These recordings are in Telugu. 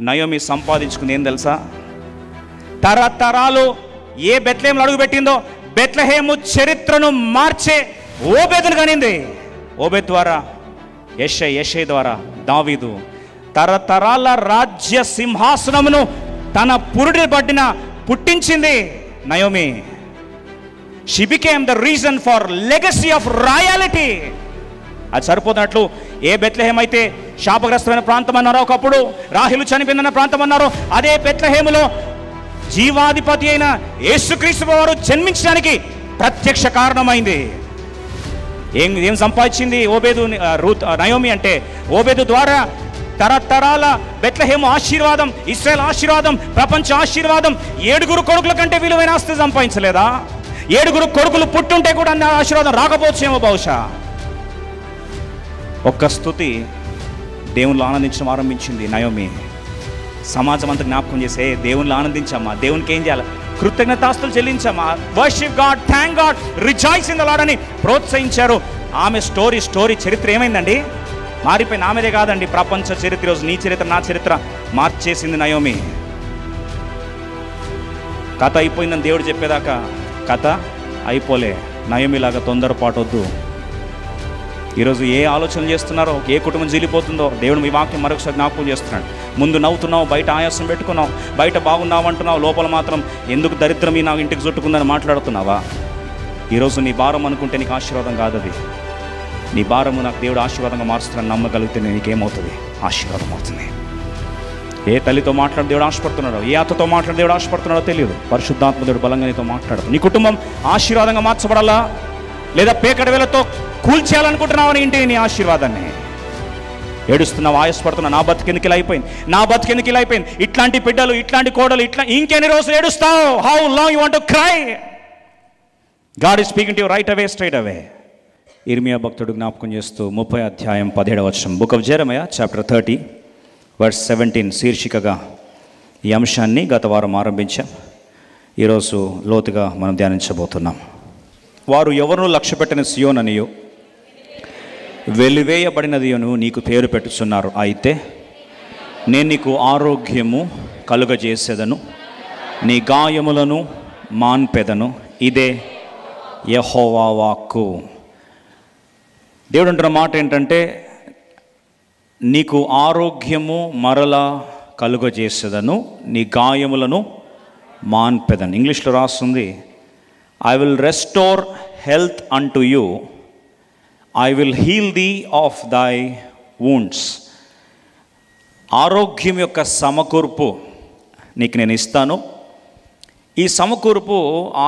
నయోమి సంపాదించుకుంది ఏం తెలుసా? తరతరాలు ఏ బెత్లెహేములో అడుగుపెట్టిందో బెత్లెహేము చరిత్రను మార్చే ఓబేదును కనింది. ఓబేద్ ద్వారా యెషై ద్వారా దావీదు. తరతరాల రాజ్య సింహాసనమును తన పురుడి పట్టిన పుట్టించింది Naomi. She became the reason for legacy of royalty. అది సరిపోతున్నట్లు ఏ బెత్లెహేం అయితే శాపగ్రస్తమైన ప్రాంతం అన్నారో, ఒకప్పుడు రాహేలు చనిపోయిన ప్రాంతం అన్నారో, అదే బెత్లెహేములో జీవాధిపతి అయిన యేసుక్రీస్తు వారు జన్మించడానికి ప్రత్యక్ష కారణమైంది. ఏం సంపాదించింది ఓబేదు నయోమి అంటే, ఓబేదు ద్వారా తరతరాల బెత్లెహేము ఆశీర్వాదం, ఇశ్రాయేల్ ఆశీర్వాదం, ప్రపంచ ఆశీర్వాదం. 7 కొడుకుల కంటే విలువైన ఆస్తి సంపాదించలేదా? 7 కొడుకులు పుట్టుంటే కూడా అన్న ఆశీర్వాదం రాకపోవచ్చేమో బహుశా. ఒక్క స్తుతి దేవునిలో ఆనందించడం ఆరంభించింది నయోమి. సమాజం అంతా జ్ఞాపకం చేసే దేవునిలో ఆనందించమ్మా, దేవునికి ఏం చేయాలి? కృతజ్ఞతాస్తులు చెల్లించమ్మా. Worship God, thank God, rejoice in the Lord అని ప్రోత్సహించారు. ఆమె స్టోరీ చరిత్ర ఏమైందండి? మారిపోయింది. ఆమెదే కాదండి, ప్రపంచ చరిత్ర. ఈరోజు నీ చరిత్ర, నా చరిత్ర మార్చేసింది నయోమి. కథ అయిపోయిందని దేవుడు చెప్పేదాకా కథ అయిపోలే. నయోమిలాగా తొందరపాటొద్దు. ఈరోజు ఏ ఆలోచన చేస్తున్నారో, ఏ కుటుంబం జీలిపోతుందో దేవుడు మీ వాక్యం మరొకసారి జ్ఞాపకం చేస్తున్నాడు. ముందు నవ్వుతున్నావు, బయట ఆయాసం పెట్టుకున్నావు, బయట బాగున్నావు అంటున్నావు, లోపల మాత్రం ఎందుకు దరిద్రం ఈ నా ఇంటికి చుట్టుకుందని మాట్లాడుతున్నావా? ఈరోజు నీ భారం అనుకుంటే నీకు ఆశీర్వాదం కాదు. అది నీ భారము నాకు దేవుడు ఆశీర్వాదంగా మారుస్తున్నాను నమ్మగలిగితే నీకేమవుతుంది? ఆశీర్వాదం అవుతుంది. ఏ తల్లితో మాట్లాడి దేవుడు ఆశపడుతున్నాడో, ఏ అత్తతో మాట్లాడి దేవుడు ఆశపడుతున్నాడో తెలియదు. పరిశుద్ధాత్మ దేవుడు బలంగా నీతో మాట్లాడుతుంది. నీ కుటుంబం ఆశీర్వాదంగా మార్చబడాలా, లేదా పేకడ వేలతో కూల్చేయాలనుకుంటున్నావు ఇంటిని నీ ఆశీర్వాదాన్ని? ఏడుస్తున్నావు, ఆయాసపడుతున్నావు, నా బతికెందుకు ఇలా అయిపోయింది, ఇట్లాంటి బిడ్డలు, ఇట్లాంటి కోడలు, ఇంకెన్ని రోజులు ఏడుస్తావు? How long you want to cry? God is speaking to you right away, straight away. ఇర్మియా భక్తుడు జ్ఞాపకం చేస్తూ 30వ అధ్యాయం 17వ వచనం, book of Jeremiah chapter 30 verse 17 శీర్షికగా ఈ అంశాన్ని గత వారం ఆరంభించాం. ఈరోజు లోతుగా మనం ధ్యానించబోతున్నాం. వారు ఎవరు లక్ష్యపెట్టిన సియోననియో, వెలివేయబడినదియను నీకు పేరు పెట్టుచున్నారు. అయితే నేను నీకు ఆరోగ్యము కలుగజేసేదను, నీ గాయములను మాన్పెదను. ఇదే యెహోవా వాక్కు. దేవుడు అంటున్న మాట ఏంటంటే, నీకు ఆరోగ్యము మరలా కలుగజేసేదను, నీ గాయములను మాన్పెదను. ఇంగ్లీష్లో రాస్తుంది, I will restore health unto you, I will heal the of thy wounds. ఆరోగ్యం యొక్క సమకూర్పు నీకు నేను ఇస్తాను. ఈ సమకూర్పు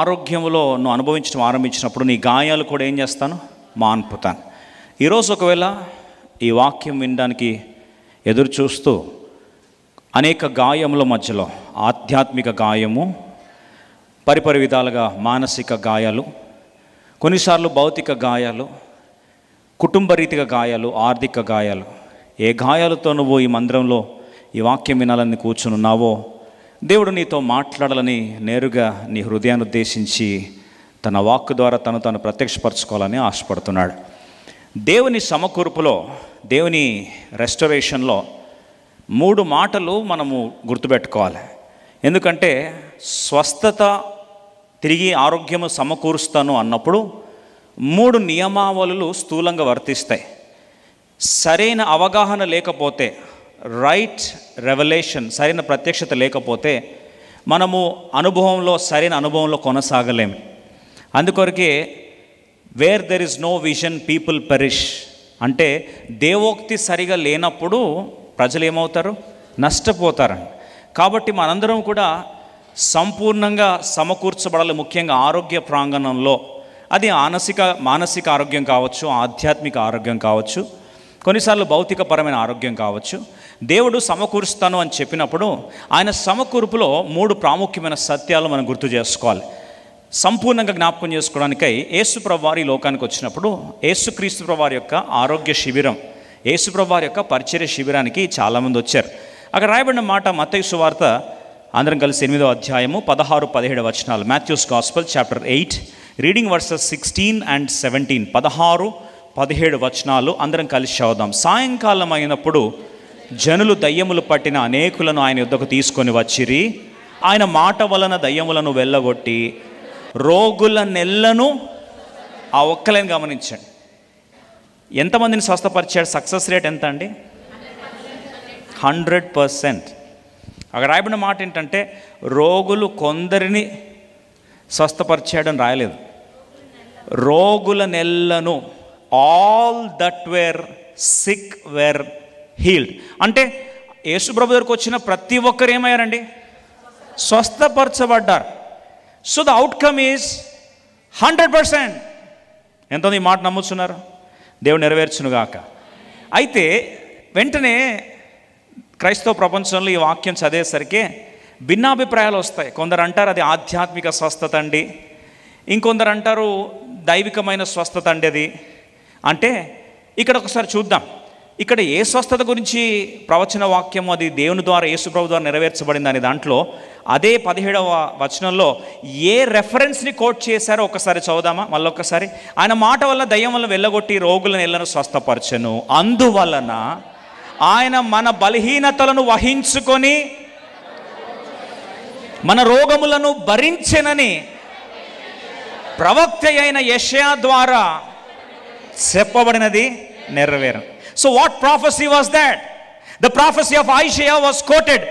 ఆరోగ్యంలో నువ్వు అనుభవించడం ఆరంభించినప్పుడు నీ గాయాలు కూడా ఏం చేస్తాను? మాన్పుతాను. ఈరోజు ఒకవేళ ఈ వాక్యం వినడానికి ఎదురు చూస్తూ అనేక గాయముల మధ్యలో, ఆధ్యాత్మిక గాయము, పరిపరి విధాలుగా మానసిక గాయాలు, కొన్నిసార్లు భౌతిక గాయాలు, కుటుంబ రీతిగా గాయాలు, ఆర్థిక గాయాలు, ఏ గాయాలతో నువ్వు ఈ మందిరంలో ఈ వాక్యం వినాలని కూర్చునున్నావో, దేవుడు నీతో మాట్లాడాలని నేరుగా నీ హృదయాన్ని ఉద్దేశించి తన వాక్కు ద్వారా తను ప్రత్యక్షపరచుకోవాలని ఆశపడుతున్నాడు. దేవుని సమకూర్పులో, దేవుని రెస్టరేషన్లో 3 మాటలు మనము గుర్తుపెట్టుకోవాలి. ఎందుకంటే స్వస్థత, తిరిగి ఆరోగ్యము సమకూరుస్తాను అన్నప్పుడు 3 నియమావళులు స్థూలంగా వర్తిస్తాయి. సరైన అవగాహన లేకపోతే, రైట్ రెవల్యూషన్, సరైన ప్రత్యక్షత లేకపోతే మనము సరైన అనుభవంలో కొనసాగలేము. అందుకొరకే where there is no vision people perish అంటే, దేవోక్తి సరిగా లేనప్పుడు ప్రజలు ఏమవుతారు? నష్టపోతారండి. కాబట్టి మనందరం కూడా సంపూర్ణంగా సమకూర్చబడాలి. ముఖ్యంగా ఆరోగ్య ప్రాంగణంలో, అది మానసిక ఆరోగ్యం కావచ్చు, ఆధ్యాత్మిక ఆరోగ్యం కావచ్చు, కొన్నిసార్లు భౌతికపరమైన ఆరోగ్యం కావచ్చు. దేవుడు సమకూరుస్తాను అని చెప్పినప్పుడు ఆయన సమకూర్పులో 3 ప్రాముఖ్యమైన సత్యాలు మనం గుర్తు చేసుకోవాలి. సంపూర్ణంగా జ్ఞాపకం చేసుకోవడానికై యేసుప్రభువు వారి లోకానికి వచ్చినప్పుడు యేసుక్రీస్తు ప్రభు వారి యొక్క ఆరోగ్య శిబిరం, యేసుప్రభు వారి యొక్క పరిచర్య శిబిరానికి చాలామంది వచ్చారు. అక్కడ రాయబడిన మాట మత్తయి సువార్త అందరం కలిసి 8వ అధ్యాయము 16-17 వచనాలు. Matthew's gospel chapter 8 reading verses 16 and 17. 16-17 వచనాలు అందరం కలిసి చదువుదాం. సాయంకాలం అయినప్పుడు జనులు దయ్యములు పట్టిన అనేకులను ఆయన యుద్ధకు తీసుకొని వచ్చిరి. ఆయన మాట వలన దయ్యములను వెళ్ళగొట్టి రోగుల నెల్లను ఆ ఒక్కలేని గమనించండి. ఎంతమందిని స్వస్థపరిచాడు? సక్సెస్ రేట్ ఎంత అండి? 100%. అక్కడ రాయబడిన మాట ఏంటంటే రోగులు కొందరిని స్వస్థపరిచాడని రాయలేదు, రోగుల నెల్లను. All that were sick were healed. అంటే యేసుప్రభు దగ్గరకు వచ్చిన ప్రతి ఒక్కరు ఏమయ్యారండి? స్వస్థపరచబడ్డారు. So the outcome is 100%. ఎంతమంది ఈ మాట నమ్ముతున్నారు? దేవుడు నెరవేర్చునుగాక. అయితే వెంటనే క్రైస్తవ ప్రపంచంలో ఈ వాక్యం చదివేసరికి భిన్నాభిప్రాయాలు వస్తాయి. కొందరు అంటారు అది ఆధ్యాత్మిక స్వస్థత అండి, ఇంకొందరు అంటారు దైవికమైన స్వస్థత అండి అది. అంటే ఇక్కడ ఒకసారి చూద్దాం, ఇక్కడ ఏ స్వస్థత గురించి ప్రవచన వాక్యం అది దేవుని ద్వారా యేసుప్రభు ద్వారా నెరవేర్చబడింది అనే దాంట్లో అదే 17వ వచనంలో ఏ రెఫరెన్స్ని కోట్ చేశారో ఒకసారి చదువుదామా మళ్ళొక్కసారి. ఆయన మాట వల్ల దయ్యం వల్ల వెళ్ళగొట్టి రోగుల నెలను స్వస్థపరచను, అందువలన ఆయన మన బలహీనతలను వహించుకొని మన రోగములను భరించెనని ప్రవక్త అయిన యెషయా ద్వారా చెప్పబడినది నెరవేరు. So what prophecy was that? The prophecy of Isaiah was quoted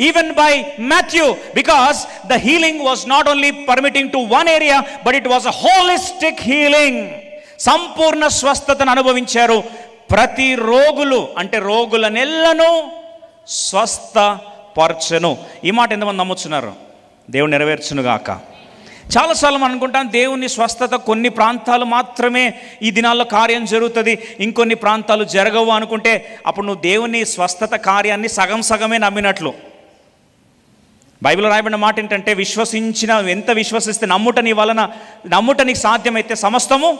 even by Matthew, because the healing was not only permitting to one area, but it was a holistic healing. సంపూర్ణ స్వస్థతను అనుభవించారు ప్రతి రోగులు. అంటే రోగుల నెల్లను స్వస్థపరచెను. ఈ మాట ఎంతమంది నమ్ముతున్నారు? దేవుడు నెరవేర్చునుగాక. చాలాసార్లు మనం అనుకుంటాం దేవుని స్వస్థత కొన్ని ప్రాంతాలు మాత్రమే ఈ దినాల్లో కార్యం జరుగుతుంది, ఇంకొన్ని ప్రాంతాలు జరగవు అనుకుంటే అప్పుడు నువ్వు దేవుని స్వస్థత కార్యాన్ని సగం సగమే నమ్మినట్లు. బైబిల్లో రాయబడిన మాట ఏంటంటే విశ్వసించిన ఎంత విశ్వసిస్తే నమ్ముట నీకు సాధ్యమైతే సమస్తము,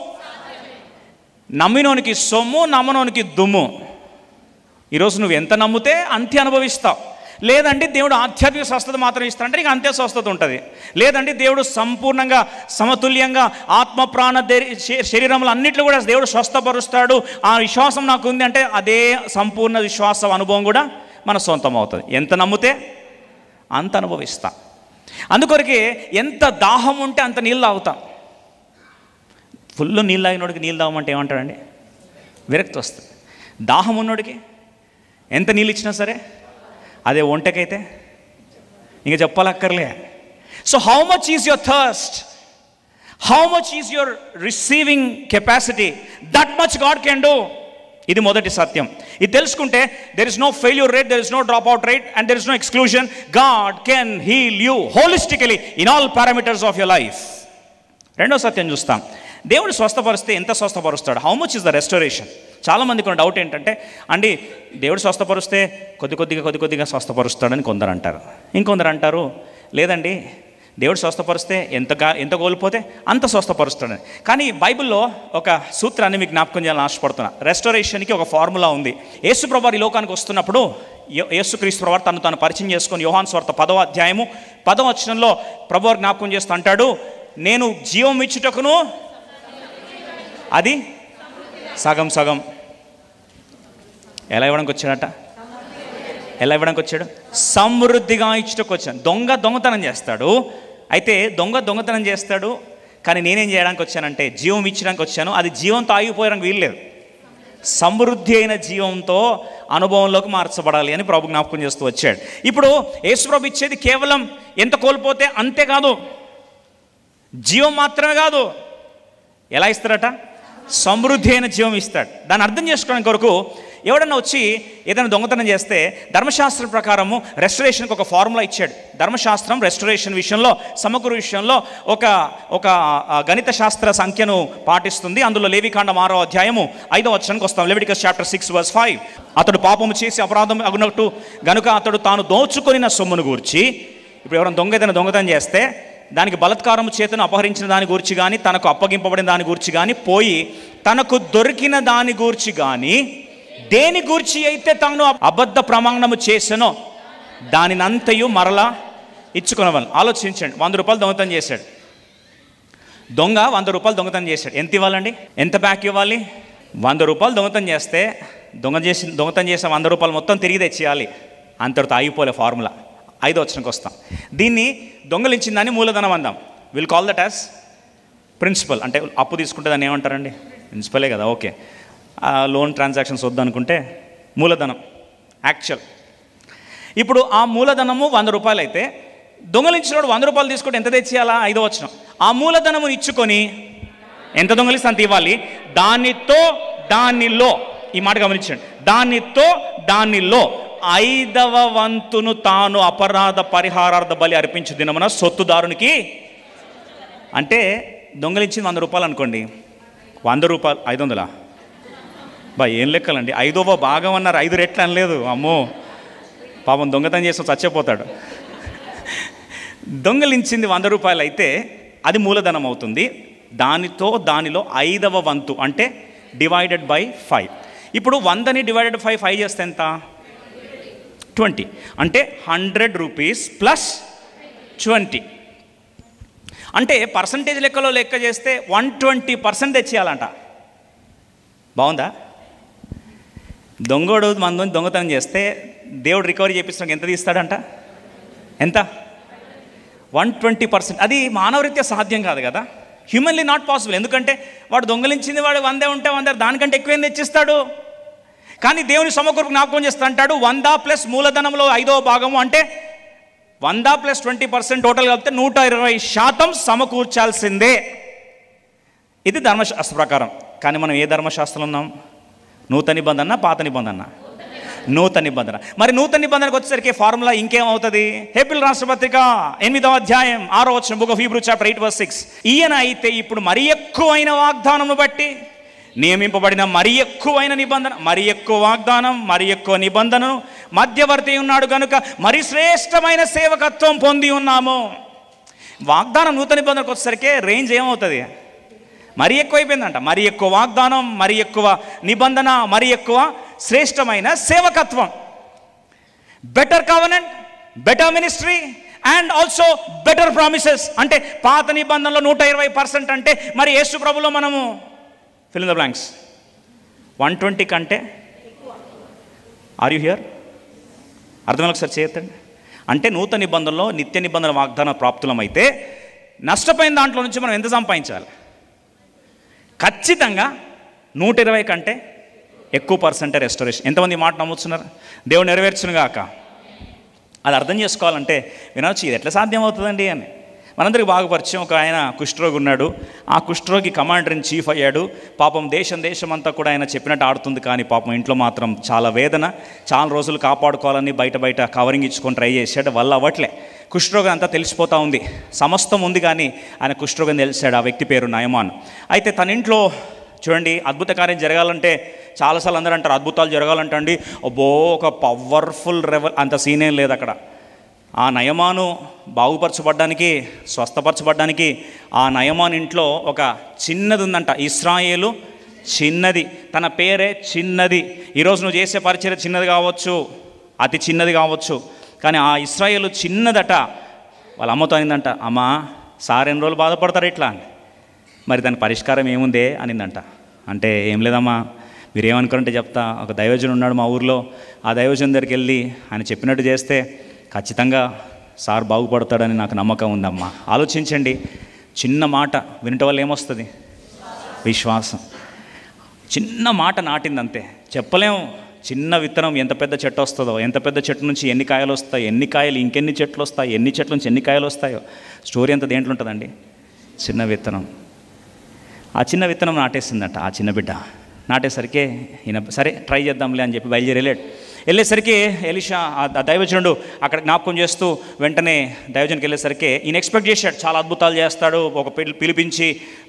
నమ్మినోనికి సొమ్ము, నమ్మనోనికి దుమ్ము. ఈరోజు నువ్వు ఎంత నమ్మితే అంతే అనుభవిస్తావు. లేదండి దేవుడు ఆధ్యాత్మిక స్వస్థత మాత్రం ఇస్తాడంటే నీకు అంతే స్వస్థత ఉంటుంది. లేదండి దేవుడు సంపూర్ణంగా సమతుల్యంగా ఆత్మ ప్రాణ శరీరంలో అన్నిట్లో కూడా దేవుడు స్వస్థపరుస్తాడు, ఆ విశ్వాసం నాకు ఉంది అంటే అదే సంపూర్ణ విశ్వాసం అనుభవం కూడా మన సొంతం అవుతుంది. ఎంత నమ్మితే అంత అనుభవిస్తాం. అందుకొరకే ఎంత దాహం ఉంటే అంత నీళ్ళు తాగుతాం. ఫుల్ నీళ్ళు తాగినోడికి నీళ్ళు తాగమంటే ఏమంటాడండి? విరక్తి వస్తుంది. దాహం ఉన్నోడికి ఎంత నీళ్ళు ఇచ్చినా సరే, అదే ఒంటకైతే ఇంకా చెప్పాలక్కర్లే. So how much is your thirst, how much is your receiving capacity, that much God can do. ఇది మొదటి సత్యం. ఇది తెలుసుకుంటే there is no failure rate, there is no drop out rate, and there is no exclusion. God can heal you holistically in all parameters of your life. రెండో సత్యం చూస్తాం, దేవుడు స్వస్థపరిస్తే ఎంత స్వస్థపరుస్తాడు? How much is the restoration? చాలామందికి ఉన్న డౌట్ ఏంటంటే అండి దేవుడు స్వస్థపరిస్తే కొద్ది కొద్దిగా స్వస్థపరుస్తాడని కొందరు అంటారు. ఇంకొందరు అంటారు లేదండి దేవుడు స్వస్థపరిస్తే ఎంత కోల్పోతే అంత స్వస్థపరుస్తాడని. కానీ బైబిల్లో ఒక సూత్రాన్ని మీకు జ్ఞాపకం చేయాలని ఆశపడుతున్నా. రెస్టోరేషన్కి ఒక ఫార్ములా ఉంది. యేసుప్రభు ఈ లోకానికి వస్తున్నప్పుడు యేసుక్రీస్తు ప్రభు తను పరిచయం చేసుకొని యోహాను సువార్త 10వ అధ్యాయము 10వ వచనంలో ప్రభువు జ్ఞాపకం చేస్తూ అంటాడు, నేను జీవం ఇచ్చుటకును అది సగం సగం. ఎలా ఇవ్వడానికి వచ్చాడట? ఎలా ఇవ్వడానికి వచ్చాడు? సమృద్ధిగా ఇచ్చుటకు వచ్చాను. దొంగతనం చేస్తాడు. అయితే దొంగతనం చేస్తాడు, కానీ నేనేం చేయడానికి వచ్చానంటే జీవం ఇచ్చడానికి వచ్చాను. అది జీవంతో ఆగిపోయడానికి వీల్లేదు, సమృద్ధి అయిన జీవంతో అనుభవంలోకి మార్చబడాలి అని ప్రభు జ్ఞాపకం చేస్తూ వచ్చాడు. ఇప్పుడు యేసుప్రభు ఇచ్చేది కేవలం ఎంత కోల్పోతే అంతే కాదు, జీవం మాత్రమే కాదు. ఎలా ఇస్తారట? సమృద్ధి అయిన జీవం ఇస్తాడు. దాన్ని అర్థం చేసుకోవడానికి కొరకు ఎవడన్నా వచ్చి ఏదైనా దొంగతనం చేస్తే ధర్మశాస్త్రం ప్రకారము రెస్టరేషన్కి ఒక ఫార్ములా ఇచ్చాడు. ధర్మశాస్త్రం రెస్టరేషన్ విషయంలో, సమకూరు విషయంలో ఒక గణిత శాస్త్ర సంఖ్యను పాటిస్తుంది. అందులో లేవికాండం 6వ అధ్యాయము 5వ వచనానికి వస్తాం. Leviticus chapter 6 verse 5. అతడు పాపము చేసి అపరాధం అగునట్టు గనుక అతడు తాను దోచుకొనిన సొమ్మును గూర్చి, ఇప్పుడు ఎవరైనా ఏదైనా దొంగతనం చేస్తే దానికి బలత్కారము చేతను అపహరించిన దాని గురించి కానీ, తనకు అప్పగింపబడిన దాని గురించి కానీ, పోయి తనకు దొరికిన దాని గురించి కానీ, దేని గురించి అయితే తాను అబద్ధ ప్రమాణము చేసనో దానినంతయు మరలా ఇచ్చుకునేవాళ్ళు. ఆలోచించండి, 100 రూపాయలు దొంగతనం చేశాడు దొంగ. 100 రూపాయలు దొంగతనం చేశాడు. ఎంత ఇవ్వాలండి? ఎంత బ్యాక్ ఇవ్వాలి? 100 రూపాయలు దొంగతనం చేస్తే దొంగతనం చేసిన 100 రూపాయలు మొత్తం తిరిగి తెచ్చేయాలి. అంతటితో ఆగిపోలే ఫార్ములా. 5వ వచనంకి వస్తాం. దీన్ని దొంగలించిందని మూలధనం అందాం. Will call that as principal. అంటే అప్పు తీసుకుంటే దాన్ని ఏమంటారండి? ప్రిన్సిపలే కదా. ఓకే, లోన్ ట్రాన్సాక్షన్స్ వద్దనుకుంటే మూలధనం యాక్చువల్. ఇప్పుడు ఆ మూలధనము 100 రూపాయలు అయితే దొంగలించినోడు 100 రూపాయలు తీసుకుంటే ఎంత తెచ్చేయాలా? 5వ వచనం. ఆ మూలధనమును ఇచ్చుకొని ఎంత దొంగలిస్తే అంత ఇవ్వాలి. దానితో దానిలో, ఈ మాట గమనించండి, దానితో దానిలో 5వ వంతును తాను అపరాధ పరిహారార్థ బలి అర్పించే దినమున సొత్తుదారునికి. అంటే దొంగలించింది 100 రూపాయలు అనుకోండి, 100 రూపాయలు 500 ఏం లెక్కలండి? 5వ భాగం అన్నారు, 5 రెట్లు అనలేదు. అమ్మో, పాపం దొంగతనం చేసి చచ్చిపోతాడు. దొంగలించింది 100 రూపాయలు అయితే అది మూలధనం అవుతుంది. దానితో దానిలో 5వ వంతు అంటే డివైడెడ్ బై 5. ఇప్పుడు 100ని డివైడెడ్ బై 5 చేస్తే ఎంత? 20. అంటే 100 రూపీస్ ప్లస్ 20. అంటే పర్సంటేజ్ లెక్కలో లెక్క చేస్తే 120% తెచ్చేయాలంట. బాగుందా? దొంగోడు మన దొంగతనం చేస్తే దేవుడు రికవరీ చేపిస్తున్నాక ఎంత తీస్తాడంట? ఎంత? 120%. అది మానవరీత్యా సాధ్యం కాదు కదా, హ్యూమన్లీ నాట్ పాసిబుల్. ఎందుకంటే వాడు దొంగలించింది వాడు 100 ఉంటే 100, దానికంటే ఎక్కువేం తెచ్చిస్తాడు. కానీ దేవుని సమకూర్పు జ్ఞాపకం చేస్తా అంటాడు 100 ప్లస్ మూలధనంలో 5వ భాగము అంటే 100 ప్లస్ 20% టోటల్ కలిపితే 120% సమకూర్చాల్సిందే. ఇది ధర్మశాస్త్ర ప్రకారం. కానీ మనం ఏ ధర్మశాస్త్రంలో ఉన్నాం? నూతన నిబంధన, పాత నిబంధన? నూతన నిబంధన. మరి నూతన నిబంధనకు వచ్చేసరికి ఫార్ములా ఇంకేమవుతుంది? హెబ్రీయుల రాష్ట్ర పత్రిక 8వ అధ్యాయం 6వ వచనం, బుక్ ఆఫ్ హీబ్రూ చాప్టర్ 8:6. ఈయన అయితే ఇప్పుడు మరి ఎక్కువైన వాగ్దానమును బట్టి నియమింపబడిన మరి ఎక్కువైన నిబంధన, మరి ఎక్కువ వాగ్దానం, మరి ఎక్కువ నిబంధనను మధ్యవర్తి ఉన్నాడు కనుక మరి శ్రేష్టమైన సేవకత్వం పొంది ఉన్నాము. వాగ్దానం నూతన నిబంధనకు వచ్చేసరికి రేంజ్ ఏమవుతుంది? మరి ఎక్కువైపోయిందంట. మరి ఎక్కువ వాగ్దానం, మరి ఎక్కువ నిబంధన, మరి ఎక్కువ శ్రేష్టమైన సేవకత్వం. Better covenant, better ministry and also better promises. అంటే పాత నిబంధనలో 120% అంటే మరి యేసు ప్రభులో మనము ఫిల్ ఇన్ ద బ్లాంక్స్ 120 కంటే. Are you here? అర్థమైనా ఒకసారి చేయొద్దండి. అంటే నూతన నిబంధనలో నిత్య నిబంధన వాగ్దాన ప్రాప్తులమైతే నష్టపోయిన దాంట్లో నుంచి మనం ఎంత సంపాదించాలి? ఖచ్చితంగా 120 కంటే ఎక్కువ పర్సెంటే రెస్టోరేషన్. ఎంతమంది మాట నమ్ముతున్నారు? దేవుడు నెరవేర్చునుగాక. అది అర్థం చేసుకోవాలంటే వినొచ్చు, ఇది ఎట్లా సాధ్యం అవుతుందండి అని. మనందరికీ బాగా పరిచయం ఒక ఆయన కుష్ఠరోగి ఉన్నాడు. ఆ కుష్ఠరోగి కమాండర్ ఇన్ చీఫ్ అయ్యాడు. పాపం దేశం అంతా కూడా ఆయన చెప్పినట్టు ఆడుతుంది. కానీ పాపం ఇంట్లో మాత్రం చాలా వేదన. చాలా రోజులు కాపాడుకోవాలని బయట కవరింగ్ ఇచ్చుకొని ట్రై చేశాడు, వల్ల అవ్వట్లే. కుష్ఠరోగం అంతా తెలిసిపోతూ ఉంది, సమస్తం ఉంది, కానీ ఆయన కుష్ఠరోగం తెలిసాడు. ఆ వ్యక్తి పేరు నయమాన్. అయితే తన ఇంట్లో చూడండి, అద్భుత కార్యం జరగాలంటే చాలాసార్లు అందరూ అంటారు అద్భుతాలు జరగాలంటే అండి అబ్బో ఒక పవర్ఫుల్ అంత సీనేం లేదు అక్కడ. ఆ నయమాను బాగుపరచబడ్డానికి, స్వస్థపరచబడ్డానికి ఆ నయమాన్ ఇంట్లో ఒక చిన్నది ఉందంట. ఇశ్రాయేలు చిన్నది, తన పేరే చిన్నది. ఈరోజు నువ్వు చేసే పరిచయం చిన్నది కావచ్చు, అతి చిన్నది కావచ్చు, కానీ ఆ ఇశ్రాయేలు చిన్నదట. వాళ్ళ అమ్మతో అనిందంట, అమ్మా సార్ ఎన్ని రోజులు బాధపడతారు ఇట్లా అని. మరి దాని పరిష్కారం ఏముందే అనిందంట. అంటే ఏం లేదమ్మా, మీరు ఏమనుకోరంటే చెప్తా. ఒక దైవజనుడు ఉన్నాడు మా ఊరిలో, ఆ దైవజను దగ్గరికి వెళ్ళి ఆయన చెప్పినట్టు చేస్తే ఖచ్చితంగా సార్ బాగుపడతాడని నాకు నమ్మకం ఉందమ్మా. ఆలోచించండి, చిన్న మాట వినటం వల్ల ఏమొస్తుంది? విశ్వాసం. చిన్న మాట నాటిందంతే. చెప్పలేము చిన్న విత్తనం ఎంత పెద్ద చెట్టు వస్తుందో, ఎంత పెద్ద చెట్టు నుంచి ఎన్ని కాయలు వస్తాయి, ఎన్ని కాయలు ఇంకెన్ని చెట్లు వస్తాయి, ఎన్ని చెట్ల నుంచి ఎన్ని కాయలు వస్తాయో. స్టోరీ అంతా దేంట్లో ఉంటుందండి? చిన్న విత్తనం. ఆ చిన్న విత్తనం నాటేసిందట ఆ చిన్న బిడ్డ. నాటేసరికి ఈయన సరే ట్రై చేద్దాంలే అని చెప్పి వెళ్ళేసరికి ఎలీషా ఆ దైవజనుడు అక్కడ జ్ఞాపకం చేస్తూ వెంటనే దైవజనుడికి వెళ్ళేసరికి ఈయన ఎక్స్పెక్ట్ చేశాడు చాలా అద్భుతాలు చేస్తాడు. ఒక పిలిపించి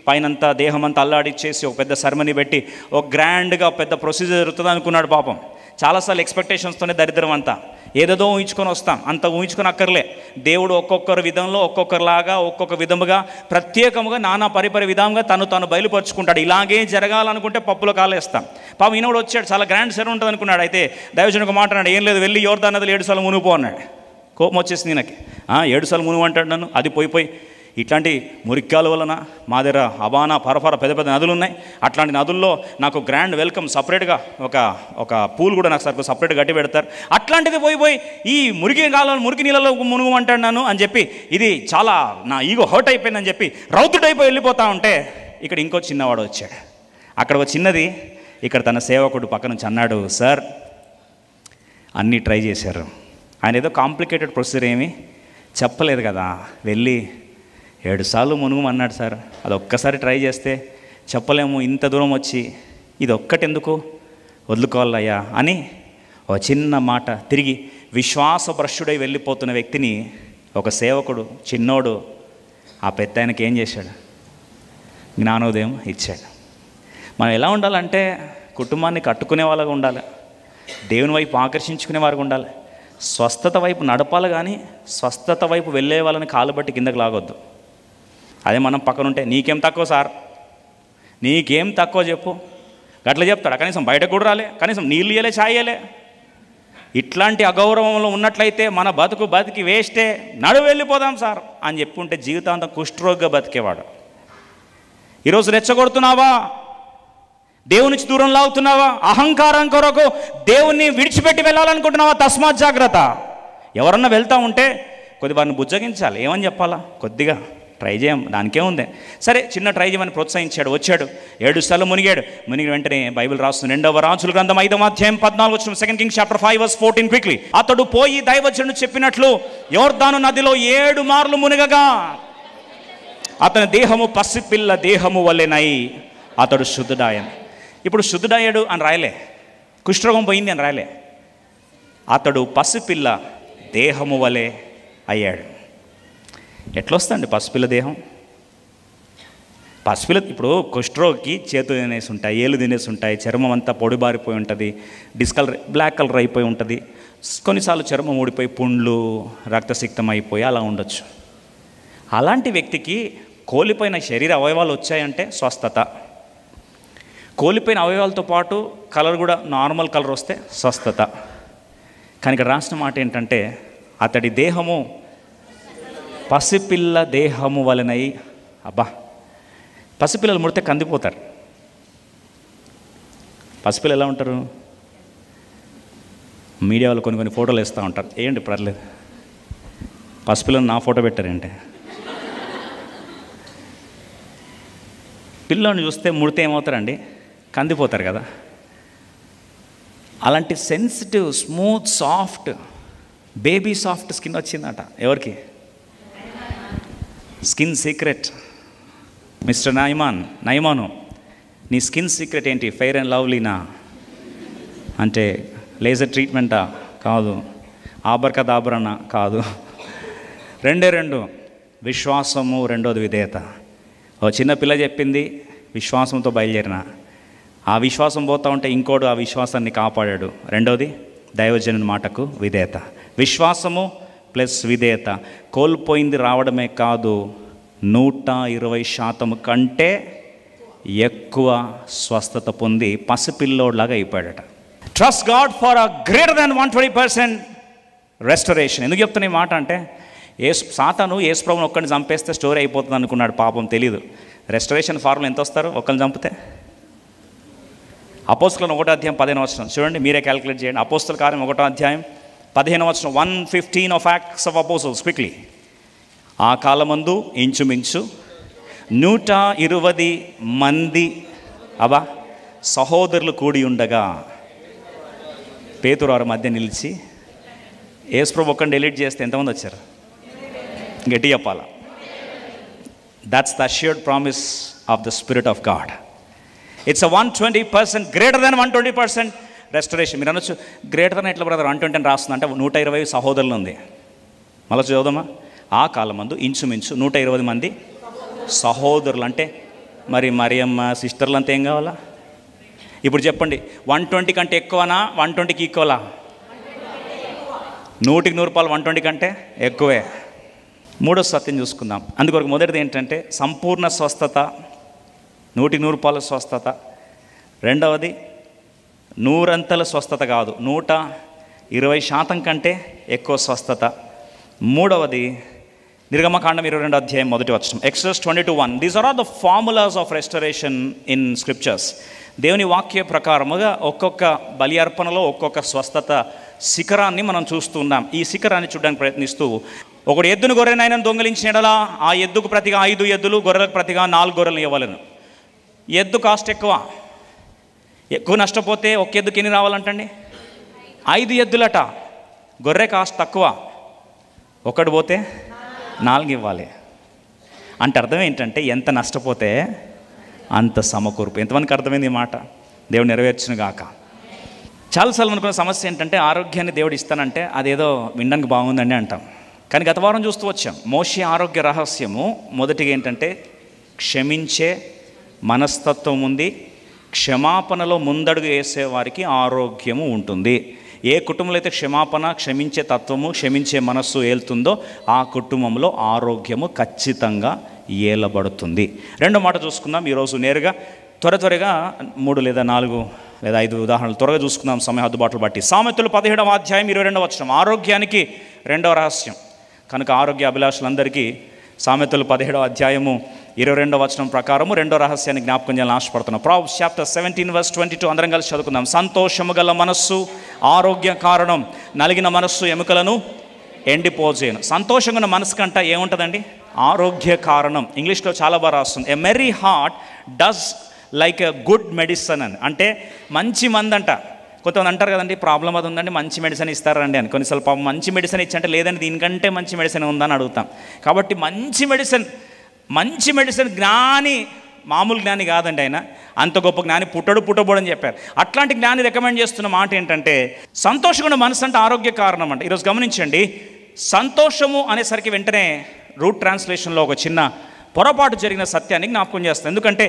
పైనంతా దేహం అంతా అల్లాడిచ్చేసి ఒక పెద్ద సెరమనీ పెట్టి ఒక గ్రాండ్గా పెద్ద ప్రొసీజర్ జరుగుతుంది అనుకున్నాడు. పాపం చాలాసార్లు ఎక్స్పెక్టేషన్స్తోనే దరిద్రం అంతా. ఏదేదో ఊహించుకొని వస్తాం, అంత ఊహించుకొని అక్కర్లే. దేవుడు ఒక్కొక్కరు విధంలో ఒక్కొక్కరిలాగా ఒక్కొక్క విధముగా ప్రత్యేకముగా నానా పరిపరి విధంగా తను బయలుపరుచుకుంటాడు. ఇలాగే జరగాలనుకుంటే పప్పులో కాలేస్తాం. పాపం ఈయన కూడా వచ్చాడు, చాలా గ్రాండ్ సెరమనీ ఉంటుంది అనుకున్నాడు. అయితే దైవజనుడికి మాట అన్నాడు, ఏం లేదు వెళ్ళి యోర్దాను నదిలో 7 సార్లు మునిగిపో అన్నాడు. కోపం వచ్చేసింది ఈయనకి. 7 సార్లు మునుగు అంటాడు నన్ను, అది పోయి ఇట్లాంటి మురిక్కాల వలన మా దగ్గర అబానా పరఫర పెద్ద పెద్ద నదులు ఉన్నాయి. అట్లాంటి నదుల్లో నాకు గ్రాండ్ వెల్కమ్ సపరేట్గా ఒక పూల్ కూడా నాకు సపరేట్ గట్టి పెడతారు. అట్లాంటిది పోయి ఈ మురికి నీళ్ళలో మునుగమంటాడు నన్ను అని చెప్పి ఇది చాలా నా ఈగో హర్ట్ అయిపోయిందని చెప్పి రౌతుడైపోయి వెళ్ళిపోతా ఉంటే ఇక్కడ ఇంకో చిన్నవాడు వచ్చాడు. అక్కడ ఒక చిన్నది ఇక్కడ తన సేవకుడు పక్క నుంచి అన్నాడు, సార్ అన్నీ ట్రై చేశారు, ఆయన ఏదో కాంప్లికేటెడ్ ప్రొసీజర్ ఏమీ చెప్పలేదు కదా, వెళ్ళి 7 సార్లు మునుగమన్నాడు సార్, అది ఒక్కసారి ట్రై చేస్తే చెప్పలేము, ఇంత దూరం వచ్చి ఇది ఒక్కటెందుకు వదులుకోవాలయ్యా అని ఒక చిన్న మాట తిరిగి విశ్వాసభ్రష్టుడై వెళ్ళిపోతున్న వ్యక్తిని ఒక సేవకుడు చిన్నోడు ఆ పెద్ద ఆయనకి ఏం చేశాడు, జ్ఞానోదయం ఇచ్చాడు. మనం ఎలా ఉండాలంటే కుటుంబాన్ని కట్టుకునే వాళ్ళగా ఉండాలి, దేవుని వైపు ఆకర్షించుకునే వారికి ఉండాలి, స్వస్థత వైపు నడపాలి, కానీ స్వస్థత వైపు వెళ్ళే వాళ్ళని కాలు బట్టి కిందకు లాగొద్దు. అదే మనం పక్కనుంటే నీకేం తక్కువ సార్, నీకేం తక్కువ చెప్పు, గట్ల చెప్తాడు, కనీసం బయటకు కూడా రాలే, కనీసం నీళ్ళు ఇయ్యలే, ఛాయ్ ఇయ్యలే. ఇట్లాంటి అగౌరవంలో ఉన్నట్లయితే మన బతికి వేస్టే, నడు వెళ్ళిపోదాం సార్ అని చెప్పుంటే జీవితాంతం కుష్ఠరోగిగా బతికేవాడు. ఈరోజు రెచ్చగొడుతున్నావా, దేవుని నుంచి దూరం లాగుతున్నావా, అహంకారం కొరకు దేవుణ్ణి విడిచిపెట్టి వెళ్ళాలనుకుంటున్నావా, తస్మాత్ జాగ్రత్త. ఎవరన్నా వెళ్తూ ఉంటే కొద్ది వారిని బుజ్జగించాలి, ఏమని చెప్పాలా, కొద్దిగా ట్రై చేయం, దానికే ఉంది, సరే చిన్న ట్రై చేయమని ప్రోత్సహించాడు. వచ్చాడు, 7 సార్లు మునిగి వెంటనే బైబిల్ రాస్తుంది 2వ రాజుల గ్రంథం 5వ అధ్యాయం 14 వచనం, 2 Kings chapter 5 verse 14 క్విక్లీ. అతడు పోయి దైవజనుడు చెప్పినట్లు యోర్దాను నదిలో 7 మార్లు మునిగగా అతని దేహము పసిపిల్ల దేహము వలెనై అతడు శుద్ధుడాయను. ఇప్పుడు శుద్ధుడయ్యాడు అని రాయలే, కుష్ఠరోగం పోయింది అని రాయలే, అతడు పసిపిల్ల దేహము వలె అయ్యాడు. ఎట్లొస్తుంది పసిపిల్ల దేహం? పసిపిల్ల ఇప్పుడు కుష్ఠరోగికి చేతులు తినేసి ఉంటాయి, ఏళ్ళు తినేసి ఉంటాయి, చర్మం అంతా పొడిబారిపోయి ఉంటుంది, డిస్కలర్ బ్లాక్ కలర్ అయిపోయి ఉంటుంది, కొన్నిసార్లు చర్మం ఊడిపోయి పుండ్లు రక్తసిక్తం అయిపోయి అలా ఉండొచ్చు. అలాంటి వ్యక్తికి కోల్పోయిన శరీర అవయవాలు వచ్చాయంటే స్వస్థత, కోల్పోయిన అవయవాలతో పాటు కలర్ కూడా నార్మల్ కలర్ వస్తే స్వస్థత. కానీ ఇక్కడ రాసిన మాట ఏంటంటే అతడి దేహము పసిపిల్ల దేహము వలనై. అబ్బా, పసిపిల్లలు ముడితే కందిపోతారు. పసిపిల్లలు ఎలా ఉంటారు, మీడియా వాళ్ళు కొన్ని ఫోటోలు వేస్తూ ఉంటారు, ఏంటి పర్లేదు, పసిపిల్లని నా ఫోటో పెట్టారంటే, పిల్లని చూస్తే ముడితే ఏమవుతారండి, కందిపోతారు కదా. అలాంటి sensitive smooth soft baby soft skin వచ్చిందట. ఎవరికి? స్కిన్ సీక్రెట్ మిస్టర్ నయమాను, నీ స్కిన్ సీక్రెట్ ఏంటి? ఫెయిర్ అండ్ లవ్లీనా అంటే లేజర్ ట్రీట్మెంటా? కాదు. ఆబర్కదాబరనా? కాదు. 2 విశ్వాసము, 2వది విధేయత. ఓ చిన్న పిల్ల చెప్పింది, విశ్వాసంతో బయలుదేరిన, ఆ విశ్వాసం పోతా ఉంటే ఇంకోడు ఆ విశ్వాసాన్ని కాపాడాడు. 2వది దైవజనుని మాటకు విధేయత. విశ్వాసము ప్లస్ విధేయత. కోల్పోయింది రావడమే కాదు, 120% కంటే ఎక్కువ స్వస్థత పొంది పసిపిల్లోడ్లాగా అయిపోయాడట. Trust God for a greater than 120% restoration. ఎందుకు చెప్తున్నా ఈ మాట అంటే, సాతాను యేసుప్రభుని ఒక్కడిని చంపేస్తే స్టోరీ అయిపోతుంది అనుకున్నాడు, పాపం తెలీదు. రెస్టరేషన్ ఫార్ములా ఎంత వస్తారు ఒక్కరిని చంపితే? అపోస్తలుల 1వ అధ్యాయం 15వ వచనం చూడండి, మీరే క్యాలిక్యులేట్ చేయండి. అపోస్తల కార్యం 1వ అధ్యాయం 15వ వచనం, 115 of Acts of Apostles quickly. ఆ కాలమందు ఇంచుమించు 120 మంది సహోదరులు కూడి ఉండగా పేతురు వారి మధ్య నిలిచి, యేసుప్రభు ఒక్కడిని డిలీట్ చేస్తే ఎంతమంది వచ్చారు? గట్టి చెప్పాలా. That's the assured promise of the spirit of God. It's a 120% greater than 120% restoration. మీరు అనొచ్చు, గ్రేటర్ దాన్ ఎట్లా బ్రదర్ 120 అని రాస్తుంది అంటే 120 సహోదరులు ఉంది. మళ్ళీ చదువుదామా. ఆ కాలమందు ఇంచుమించు 120 మంది సహోదరులు అంటే మరి మరియమ్మ సిస్టర్లు అంతా ఏం కావాలా? ఇప్పుడు చెప్పండి, 120 కంటే ఎక్కువనా 120కి ఈక్వలా? 100కి 100 120 కంటే ఎక్కువే. 3వ సత్యం చూసుకుందాం. అందుకొరకు మొదటిది ఏంటంటే సంపూర్ణ స్వస్థత, 100కి 100 స్వస్థత. 2వది 100 స్వస్థత కాదు, 120% కంటే ఎక్కువ స్వస్థత. 3వది నిర్గమకాండం 22 అధ్యాయం 1 వచనం. Exodus 22:1. These are all the formulas of restoration in scriptures. దేవుని వాక్య ప్రకారముగా ఒక్కొక్క బలి అర్పణలో ఒక్కొక్క స్వస్థత శిఖరాన్ని మనం చూస్తున్నాం. ఈ శిఖరాన్ని చూడడానికి ప్రయత్నిస్తూ, ఒకడు ఎద్దును గొర్రెనైనా దొంగిలించిన ఎడలా ఆ ఎద్దుకు ప్రతిగా 5 ఎద్దులు, గొర్రెలకు ప్రతిగా 4 గొర్రెలు ఇవ్వలేను. ఎద్దు కాస్ట్ ఎక్కువ నష్టపోతే ఒక ఎద్దుకి ఎన్ని రావాలంటండి? 5 ఎద్దులట. గొర్రె కాస్ట్ తక్కువ, ఒకడు పోతే 4 ఇవ్వాలి. అంటే అర్థం ఏంటంటే ఎంత నష్టపోతే అంత సమకూర్పు. ఎంతమందికి అర్థమైంది ఈ మాట? దేవుడు నెరవేర్చును గాక. చాలాసార్లు అనుకున్న సమస్య ఏంటంటే ఆరోగ్యాన్ని దేవుడు ఇస్తానంటే అదేదో వినడానికి బాగుందండి అంటాం. కానీ గత వారం చూస్తూ వచ్చాం, మోషే ఆరోగ్య రహస్యము మొదటిగా ఏంటంటే క్షమించే మనస్తత్వం ఉంది. క్షమాపణలో ముందడుగు వేసే వారికి ఆరోగ్యము ఉంటుంది. ఏ కుటుంబంలో అయితే క్షమాపణ, క్షమించే తత్వము, క్షమించే మనస్సు ఏలుతుందో ఆ కుటుంబంలో ఆరోగ్యము ఖచ్చితంగా ఏలబడుతుంది. రెండో మాట చూసుకుందాం ఈరోజు నేరుగా. త్వరగా 3 లేదా 4 లేదా 5 ఉదాహరణలు త్వరగా చూసుకుందాం సమయ హద్దుబాట్లు బట్టి. సామెతలు 17వ అధ్యాయం 22వ వచనం. ఆరోగ్యానికి రెండవ రహస్యం కనుక ఆరోగ్య అభిలాషులందరికీ సామెతలు 17వ అధ్యాయము 22వ వచనం ప్రకారము రెండో రహస్యాన్ని జ్ఞాపకం చేయాలని ఆశపడుతున్నాం. Proverbs chapter 17:22 అందరం కలిసి చదువుకుందాం. సంతోషము గల మనస్సు ఆరోగ్య కారణం, నలిగిన మనస్సు ఎముకలను ఎండిపోజేయను. సంతోషంగా ఉన్న మనసు కంట ఏముంటుందండి? ఆరోగ్య కారణం. ఇంగ్లీష్లో చాలా బాగా రాస్తుంది. A merry heart does like a good medicine అని. అంటే మంచి మందంట. కొంతమంది అంటారు కదండి, ప్రాబ్లం అది ఉందండి మంచి మెడిసిన్ ఇస్తారండి అని. కొన్నిసార్లు పాపం మంచి మెడిసిన్ ఇచ్చంటే లేదండి దీనికంటే మంచి మెడిసిన్ ఉందని అడుగుతాం. కాబట్టి మంచి మెడిసిన్ జ్ఞాని, మామూలు జ్ఞాని కాదండి ఆయన, అంత గొప్ప జ్ఞాని పుట్టబోడని చెప్పారు. అట్లాంటి జ్ఞాని రికమెండ్ చేస్తున్న మాట ఏంటంటే సంతోషంగా మనసు అంటే ఆరోగ్య కారణం అంట. ఈరోజు గమనించండి, సంతోషము అనేసరికి వెంటనే రూట్ ట్రాన్స్లేషన్లో ఒక చిన్న పొరపాటు జరిగిన సత్యాన్ని జ్ఞాపకం చేస్తాను. ఎందుకంటే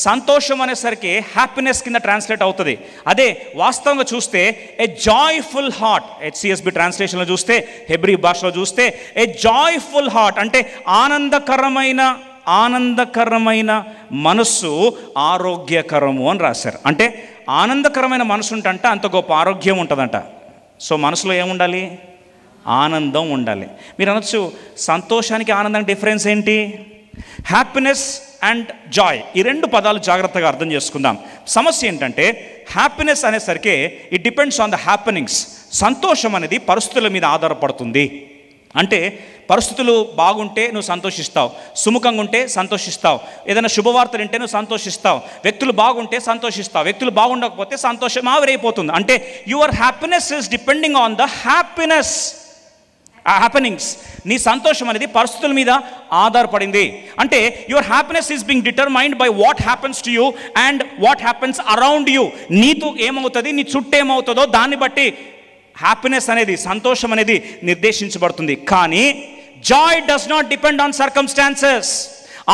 సంతోషం అనేసరికి హ్యాపీనెస్ కింద ట్రాన్స్లేట్ అవుతుంది. అదే వాస్తవంగా చూస్తే ఏ జాయ్ఫుల్ హార్ట్, HCSB ట్రాన్స్లేషన్లో చూస్తే, హెబ్రీ భాషలో చూస్తే ఏ జాయ్ఫుల్ హార్ట్ అంటే ఆనందకరమైన మనస్సు ఆరోగ్యకరము అని రాశారు. అంటే ఆనందకరమైన మనసు ఉంటంట అంత గొప్ప ఆరోగ్యం ఉంటుందంట. సో మనసులో ఏముండాలి? ఆనందం ఉండాలి. మీరు అనొచ్చు, సంతోషానికి ఆనందానికి డిఫరెన్స్ ఏంటి? హ్యాపీనెస్ అండ్ జాయ్, ఈ 2 పదాలు జాగ్రత్తగా అర్థం చేసుకుందాం. సమస్య ఏంటంటే హ్యాపీనెస్ అనేసరికి it depends on the happenings. సంతోషం అనేది పరిస్థితుల మీద ఆధారపడుతుంది. అంటే పరిస్థితులు బాగుంటే నువ్వు సంతోషిస్తావు, సుముఖంగా ఉంటే సంతోషిస్తావు, ఏదైనా శుభవార్తలు ఉంటే నువ్వు సంతోషిస్తావు, వ్యక్తులు బాగుంటే సంతోషిస్తావు, వ్యక్తులు బాగుండకపోతే సంతోషం ఆవిరైపోతుంది. అంటే your happiness is depending on the happenings. నీ సంతోషం అనేది పరిస్థితుల మీద ఆధారపడింది. అంటే your happiness is being determined by what happens to you and what happens around you. నీతో ఏమవుతుంది, నీ చుట్టూ ఏమవుతుందో దాన్ని బట్టి హ్యాపీనెస్ అనేది, సంతోషం అనేది నిర్దేశించబడుతుంది. కానీ Joy does not depend on circumstances.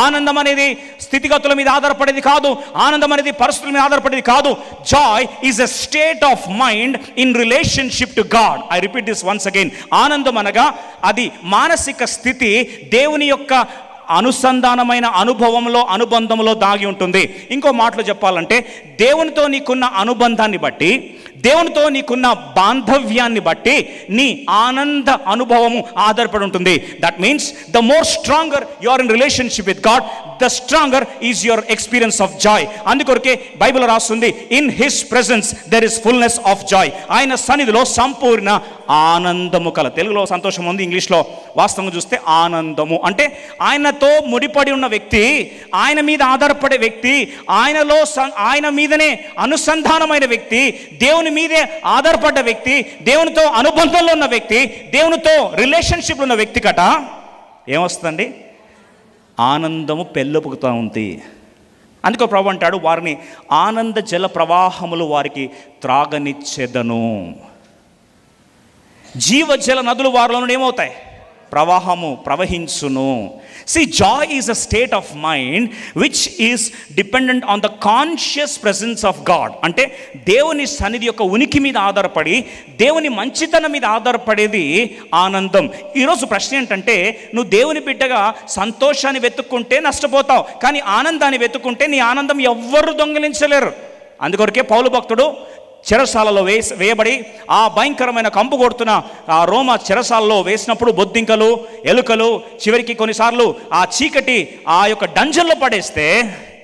ఆనందం అనేది స్థితిగతుల మీద ఆధారపడేది కాదు, ఆనందం అనేది పరిస్థితుల మీద ఆధారపడేది కాదు. Joy is a state of mind in relationship to God. I repeat this once again. ఆనందం అనగా అది మానసిక స్థితి, దేవుని యొక్క అనుసంధానమైన అనుబంధంలో దాగి ఉంటుంది. ఇంకో మాటలో చెప్పాలంటే దేవునితో నీకున్న అనుబంధాన్ని బట్టి, దేవునితో నీకున్న బాంధవ్యాన్ని బట్టి నీ ఆనంద అనుభవము ఆధారపడి ఉంటుంది. That means the more stronger you are in relationship with God, the stronger is your experience of joy. అందుకొరకే బైబిల్ రాస్తుంది, in his presence there is fullness of joy. ఆయన సన్నిధిలో సంపూర్ణ ఆనందము కల. తెలుగులో సంతోషం ఉంది, ఇంగ్లీష్లో వాస్తవంగా చూస్తే ఆనందము. అంటే ఆయనతో ముడిపడి ఉన్న వ్యక్తి, ఆయన మీద ఆధారపడే వ్యక్తి, ఆయన మీదనే అనుసంధానమైన వ్యక్తి, దేవుని మీదే ఆధారపడ్డ వ్యక్తి, దేవునితో అనుబంధంలో ఉన్న వ్యక్తి, దేవునితో రిలేషన్షిప్ ఉన్న వ్యక్తి కట ఏమొస్తుందండి? ఆనందము పెళ్ళొపుకుతూ ఉంది. అందుకో ప్రభు అంటాడు, వారిని ఆనంద జల ప్రవాహములు వారికి త్రాగనిచ్చెదను. జీవజల నదులు వారిలో ఏమవుతాయి? ప్రవహించును. See, joy is a state of mind which is dependent on the conscious presence of God. అంటే దేవుని సన్నిధి యొక్క ఉనికి మీద ఆధారపడి, దేవుని మంచితనం మీద ఆధారపడేది ఆనందం. ఈరోజు ప్రశ్న ఏంటంటే, నువ్వు దేవుని బిడ్డగా సంతోషాన్ని వెతుక్కుంటే నష్టపోతావు, కానీ ఆనందాన్ని వెతుక్కుంటే నీ ఆనందం ఎవ్వరు దొంగిలించలేరు. అందుకొరకే పౌలు భక్తుడు చెరసాలలో వేయబడి ఆ భయంకరమైన కంపు కొడుతున్న ఆ రోమ చెరసాలలో వేసినప్పుడు బొద్దింకలు, ఎలుకలు, చివరికి కొన్నిసార్లు ఆ చీకటి ఆ యొక్క డంజన్లో పడేస్తే,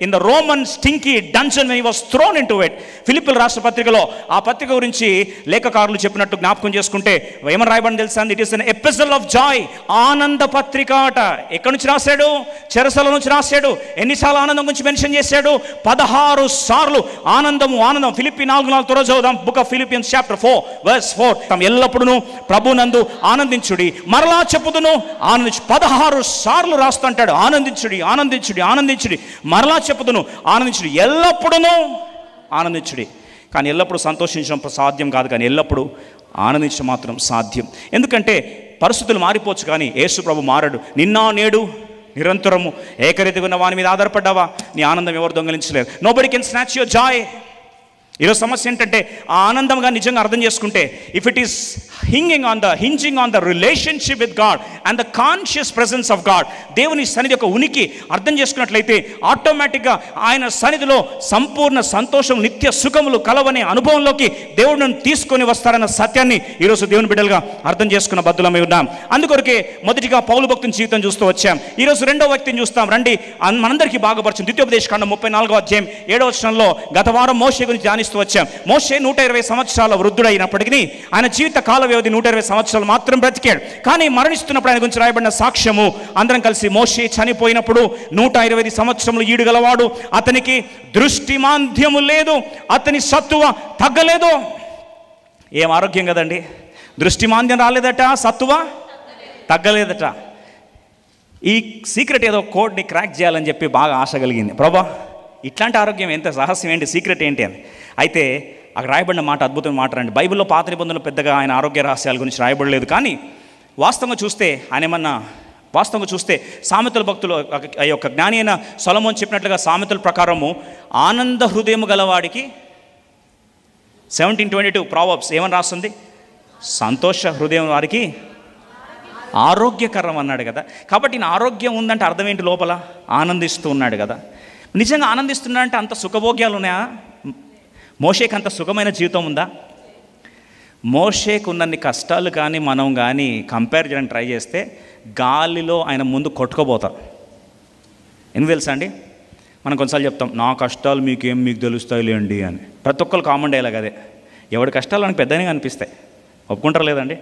in the Roman stinky dungeon when he was thrown into it. ఫిలిప్పీల రాష్ట్ర పత్రికలో ఆ పత్రిక గురించి లేఖకారులు చెప్పినట్టు జ్ఞాపకం చేసుకుంటే ఏమని రాయబడి తెలుసా? It is an epistle of joy, ఆనంద పత్రిక అట. ఎక్కడి నుంచి రాశాడు? చెరసల నుంచి రాశాడు. ఎన్నిసార్లు ఆనందం గురించి మెన్షన్ చేశాడు? 16 సార్లు ఆనందము ఆనందం. ఫిలిప్పీ 4:4 చదువుదాం. Book of Philippians chapter 4 verse 4. తమ ఎల్లప్పుడూ ప్రభునందు ఆనందించుడి, మరలా చెప్పుదును ఆనందించు. 16 సార్లు రాస్తుంటాడు ఆనందించుడి, ఆనందించుడి, ఆనందించుడి, మరలా చెప్పుదును ఆనందించుడి, ఎల్లప్పుడూ ఆనందించుడి. కానీ ఎల్లప్పుడూ సంతోషించడం సాధ్యం కాదు, కానీ ఎల్లప్పుడూ ఆనందించడం మాత్రం సాధ్యం. ఎందుకంటే పరిస్థితులు మారిపోవచ్చు కానీ యేసు ప్రభు మారడు. నిన్న నేడు నిరంతరము ఏకరీతిగా ఉన్న వాని మీద ఆధారపడ్డావా, నీ ఆనందం ఎవరు దొంగలించలేరు. Nobody can snatch your joy. ఈరోజు సమస్య ఏంటంటే ఆ ఆనందంగా నిజంగా అర్థం చేసుకుంటే, if it is hinging on the relationship with God and the conscious presence of God, దేవుని సన్నిధి యొక్క ఉనికి అర్థం చేసుకున్నట్లయితే ఆటోమేటిక్గా ఆయన సన్నిధిలో సంపూర్ణ సంతోషం, నిత్య సుఖములు కలవనే అనుభవంలోకి దేవుడు నన్ను తీసుకొని వస్తారన్న సత్యాన్ని ఈరోజు దేవుని బిడ్డలుగా అర్థం చేసుకున్న బద్దులమై ఉన్నాం. అందుకొరకే మొదటిగా పౌలు భక్తుని జీవితం చూస్తూ వచ్చాం. ఈరోజు రెండో వ్యక్తిని చూస్తాం. రండి, మనందరికీ బాగుపరచు. ద్వితీయోపదేశకాండం 34వ అధ్యాయం 7వ వచనంలో గత వారం మోషే గురించి ధ్యానిస్తూ వచ్చాం. మోషే 120 సంవత్సరాల వృద్ధుడైనప్పటికీ ఆయన జీవిత కాల వ్యవధి 120 సంవత్సరాలు మాత్రం బ్రతికాడు. కానీ మరణిస్తున్నప్పుడు ఆయన గురించి రాయబడిన సాక్ష్యము, అందరం కలిసి మోషే చనిపోయినప్పుడు 120 సంవత్సరములు ఈడు గలవాడు, అతనికి దృష్టి మాంద్యము లేదు, అతని సత్తువ తగ్గలేదు. ఏం ఆరోగ్యం కదండి! దృష్టి మాంద్యం రాలేదట, సత్తువ తగ్గలేదట. ఈ సీక్రెట్ ఏదో కోడ్ని క్రాక్ చేయాలని చెప్పి బాగా ఆశ కలిగింది. ప్రభా, ఇట్లాంటి ఆరోగ్యం ఎంత రహస్యం ఏంటి, సీక్రెట్ ఏంటి అని. అయితే అక్కడ రాయబడిన మాట అద్భుతమైన మాట రండి. బైబిల్లో పాత నిబంధనలు పెద్దగా ఆయన ఆరోగ్య రహస్యాల గురించి రాయబడలేదు. కానీ వాస్తవంగా చూస్తే సామెతల భక్తులు ఆ యొక్క జ్ఞాని అయిన సొలొమోను చెప్పినట్లుగా సామెతల ప్రకారము ఆనంద హృదయము గలవాడికి 17:22 ప్రావర్బ్స్ ఏమని రాస్తుంది? సంతోష హృదయం వారికి ఆరోగ్యకరం అన్నాడు కదా. కాబట్టి నా ఆరోగ్యం ఉందంటే అర్థం ఏంటి? లోపల ఆనందిస్తూ ఉన్నాడు కదా. నిజంగా ఆనందిస్తున్నా అంటే అంత సుఖభోగ్యాలు ఉన్నాయా? మోషేకి అంత సుఖమైన జీవితం ఉందా? మోషేకు ఉన్నన్ని కష్టాలు కానీ మనం కానీ కంపేర్ చేయడానికి ట్రై చేస్తే గాలిలో ఆయన ముందు కొట్టుకోబోతారు. ఎందుకు తెలుసా అండి? మనం కొన్నిసార్లు చెప్తాం, నా కష్టాలు మీకు తెలుస్తాయి లేండి అని. ప్రతి ఒక్కరు కామన్ డైలాగ్ అదే. ఎవడి కష్టాలు మనకు పెద్దగా అనిపిస్తాయి. ఒప్పుకుంటారు లేదండి?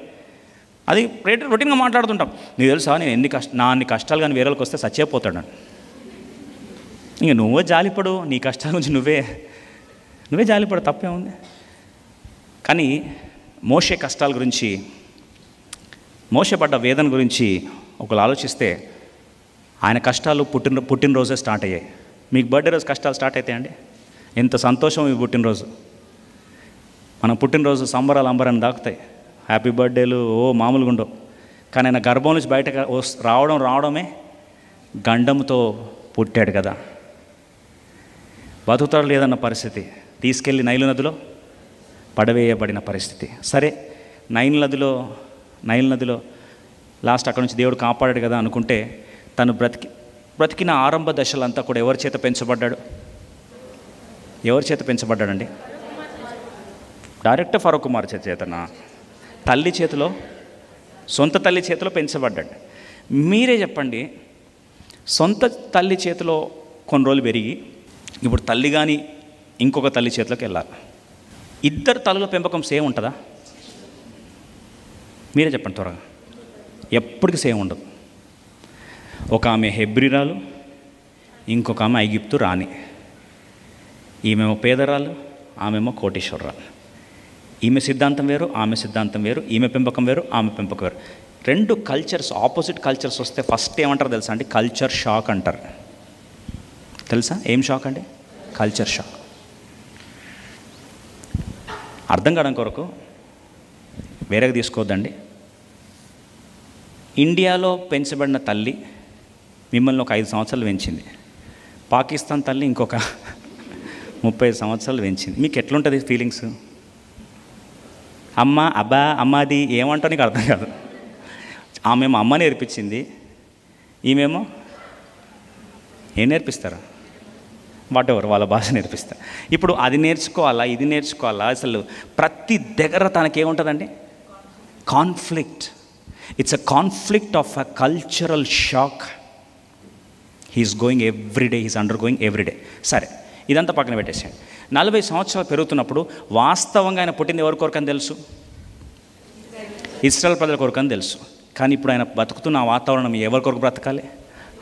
అది రొటీన్గా మాట్లాడుతుంటాం. నీకు తెలుసా, నేను అన్ని కష్టాలు కానీ వేరేకి వస్తే చచ్చిపోతాడు. ఇంక నువ్వే జాలిపడు, నీ కష్టాల గురించి నువ్వే జాలిపడు, తప్పే ఉంది. కానీ మోషే కష్టాల గురించి, మోషే పడ్డ వేదన గురించి ఒకళ్ళు ఆలోచిస్తే ఆయన కష్టాలు పుట్టినరోజే స్టార్ట్ అయ్యాయి. మీకు బర్త్డే రోజు కష్టాలు స్టార్ట్ అవుతాయండి? ఎంత సంతోషం ఈ పుట్టినరోజు. మన పుట్టినరోజు సంబరాలు అంబరాన్ని దాకుతాయి. హ్యాపీ బర్త్డేలు మామూలుగా ఉండవు. కానీ ఆయన గర్భం నుంచి బయటకు రావడమే గండంతో పుట్టాడు కదా. బతుకుతాడు లేదన్న పరిస్థితి, తీసుకెళ్ళి నైలు నదిలో పడవేయబడిన పరిస్థితి. సరే, నైల్ నదిలో లాస్ట్ అక్కడ నుంచి దేవుడు కాపాడాడు కదా అనుకుంటే, తను బ్రతికిన ఆరంభ దశలంతా కూడా ఎవరి చేత పెంచబడ్డాడండి? డైరెక్ట్ ఫరూక్ కుమార్ చేతనా? తల్లి చేతిలో, సొంత తల్లి చేతిలో పెంచబడ్డాడు. మీరే చెప్పండి, సొంత తల్లి చేతిలో కొన్ని రోజులు పెరిగి ఇప్పుడు తల్లి కానీ ఇంకొక తల్లి చేతిలోకి వెళ్ళాలి. ఇద్దరు తల్లుల పెంపకం సేమ్ ఉంటుందా? మీరే చెప్పండి త్వరగా. ఎప్పటికీ సేమ్ ఉండదు. ఒక ఆమె హెబ్రిరాలు, ఇంకొక ఆమె ఐగిప్తు రాణి. ఈమెమో పేదరాలు, ఆమెమో కోటీశ్వరరాలు. ఈమె సిద్ధాంతం వేరు, ఆమె సిద్ధాంతం వేరు. ఈమె పెంపకం వేరు, ఆమె పెంపకం వేరు. రెండు కల్చర్స్, ఆపోజిట్ కల్చర్స్ వస్తే ఫస్ట్ ఏమంటారు తెలుసా అండి? కల్చర్ షాక్ అంటారు. తెలుసా ఏం షాక్ అండి? Culture shock. అర్థం కావడం కొరకు వేరేగా తీసుకోవద్దండి. ఇండియాలో పెంచబడిన తల్లి మిమ్మల్ని ఒక 5 సంవత్సరాలు పెంచింది. పాకిస్తాన్ తల్లి ఇంకొక 30 సంవత్సరాలు పెంచింది. మీకు ఎట్లుంటుంది ఫీలింగ్స్? అమ్మ, అబ్బా, అమ్మాది ఏమంటావు నీకు అర్థం కాదు. ఆమెమో అమ్మ నేర్పించింది, ఈమెమో ఏం నేర్పిస్తారా? వాట్ ఎవర్ వాళ్ళ భాష నేర్పిస్తా. ఇప్పుడు అది నేర్చుకోవాలా, ఇది నేర్చుకోవాలా, అసలు ప్రతి దగ్గర తనకేముంటుందండి? Conflict. It's a conflict of a cultural shock. He's going every day, he's undergoing every day. సరే, ఇదంతా పక్కన పెట్టేసాడు. 40 సంవత్సరాలు పెరుగుతున్నప్పుడు వాస్తవంగా ఆయన పుట్టింది ఎవరి కొరకని తెలుసు? ఇశ్రాయేల్ ప్రజల కొరకని తెలుసు. కానీ ఇప్పుడు ఆయన బతుకుతున్న వాతావరణం ఎవరి కొరకు బ్రతకాలి?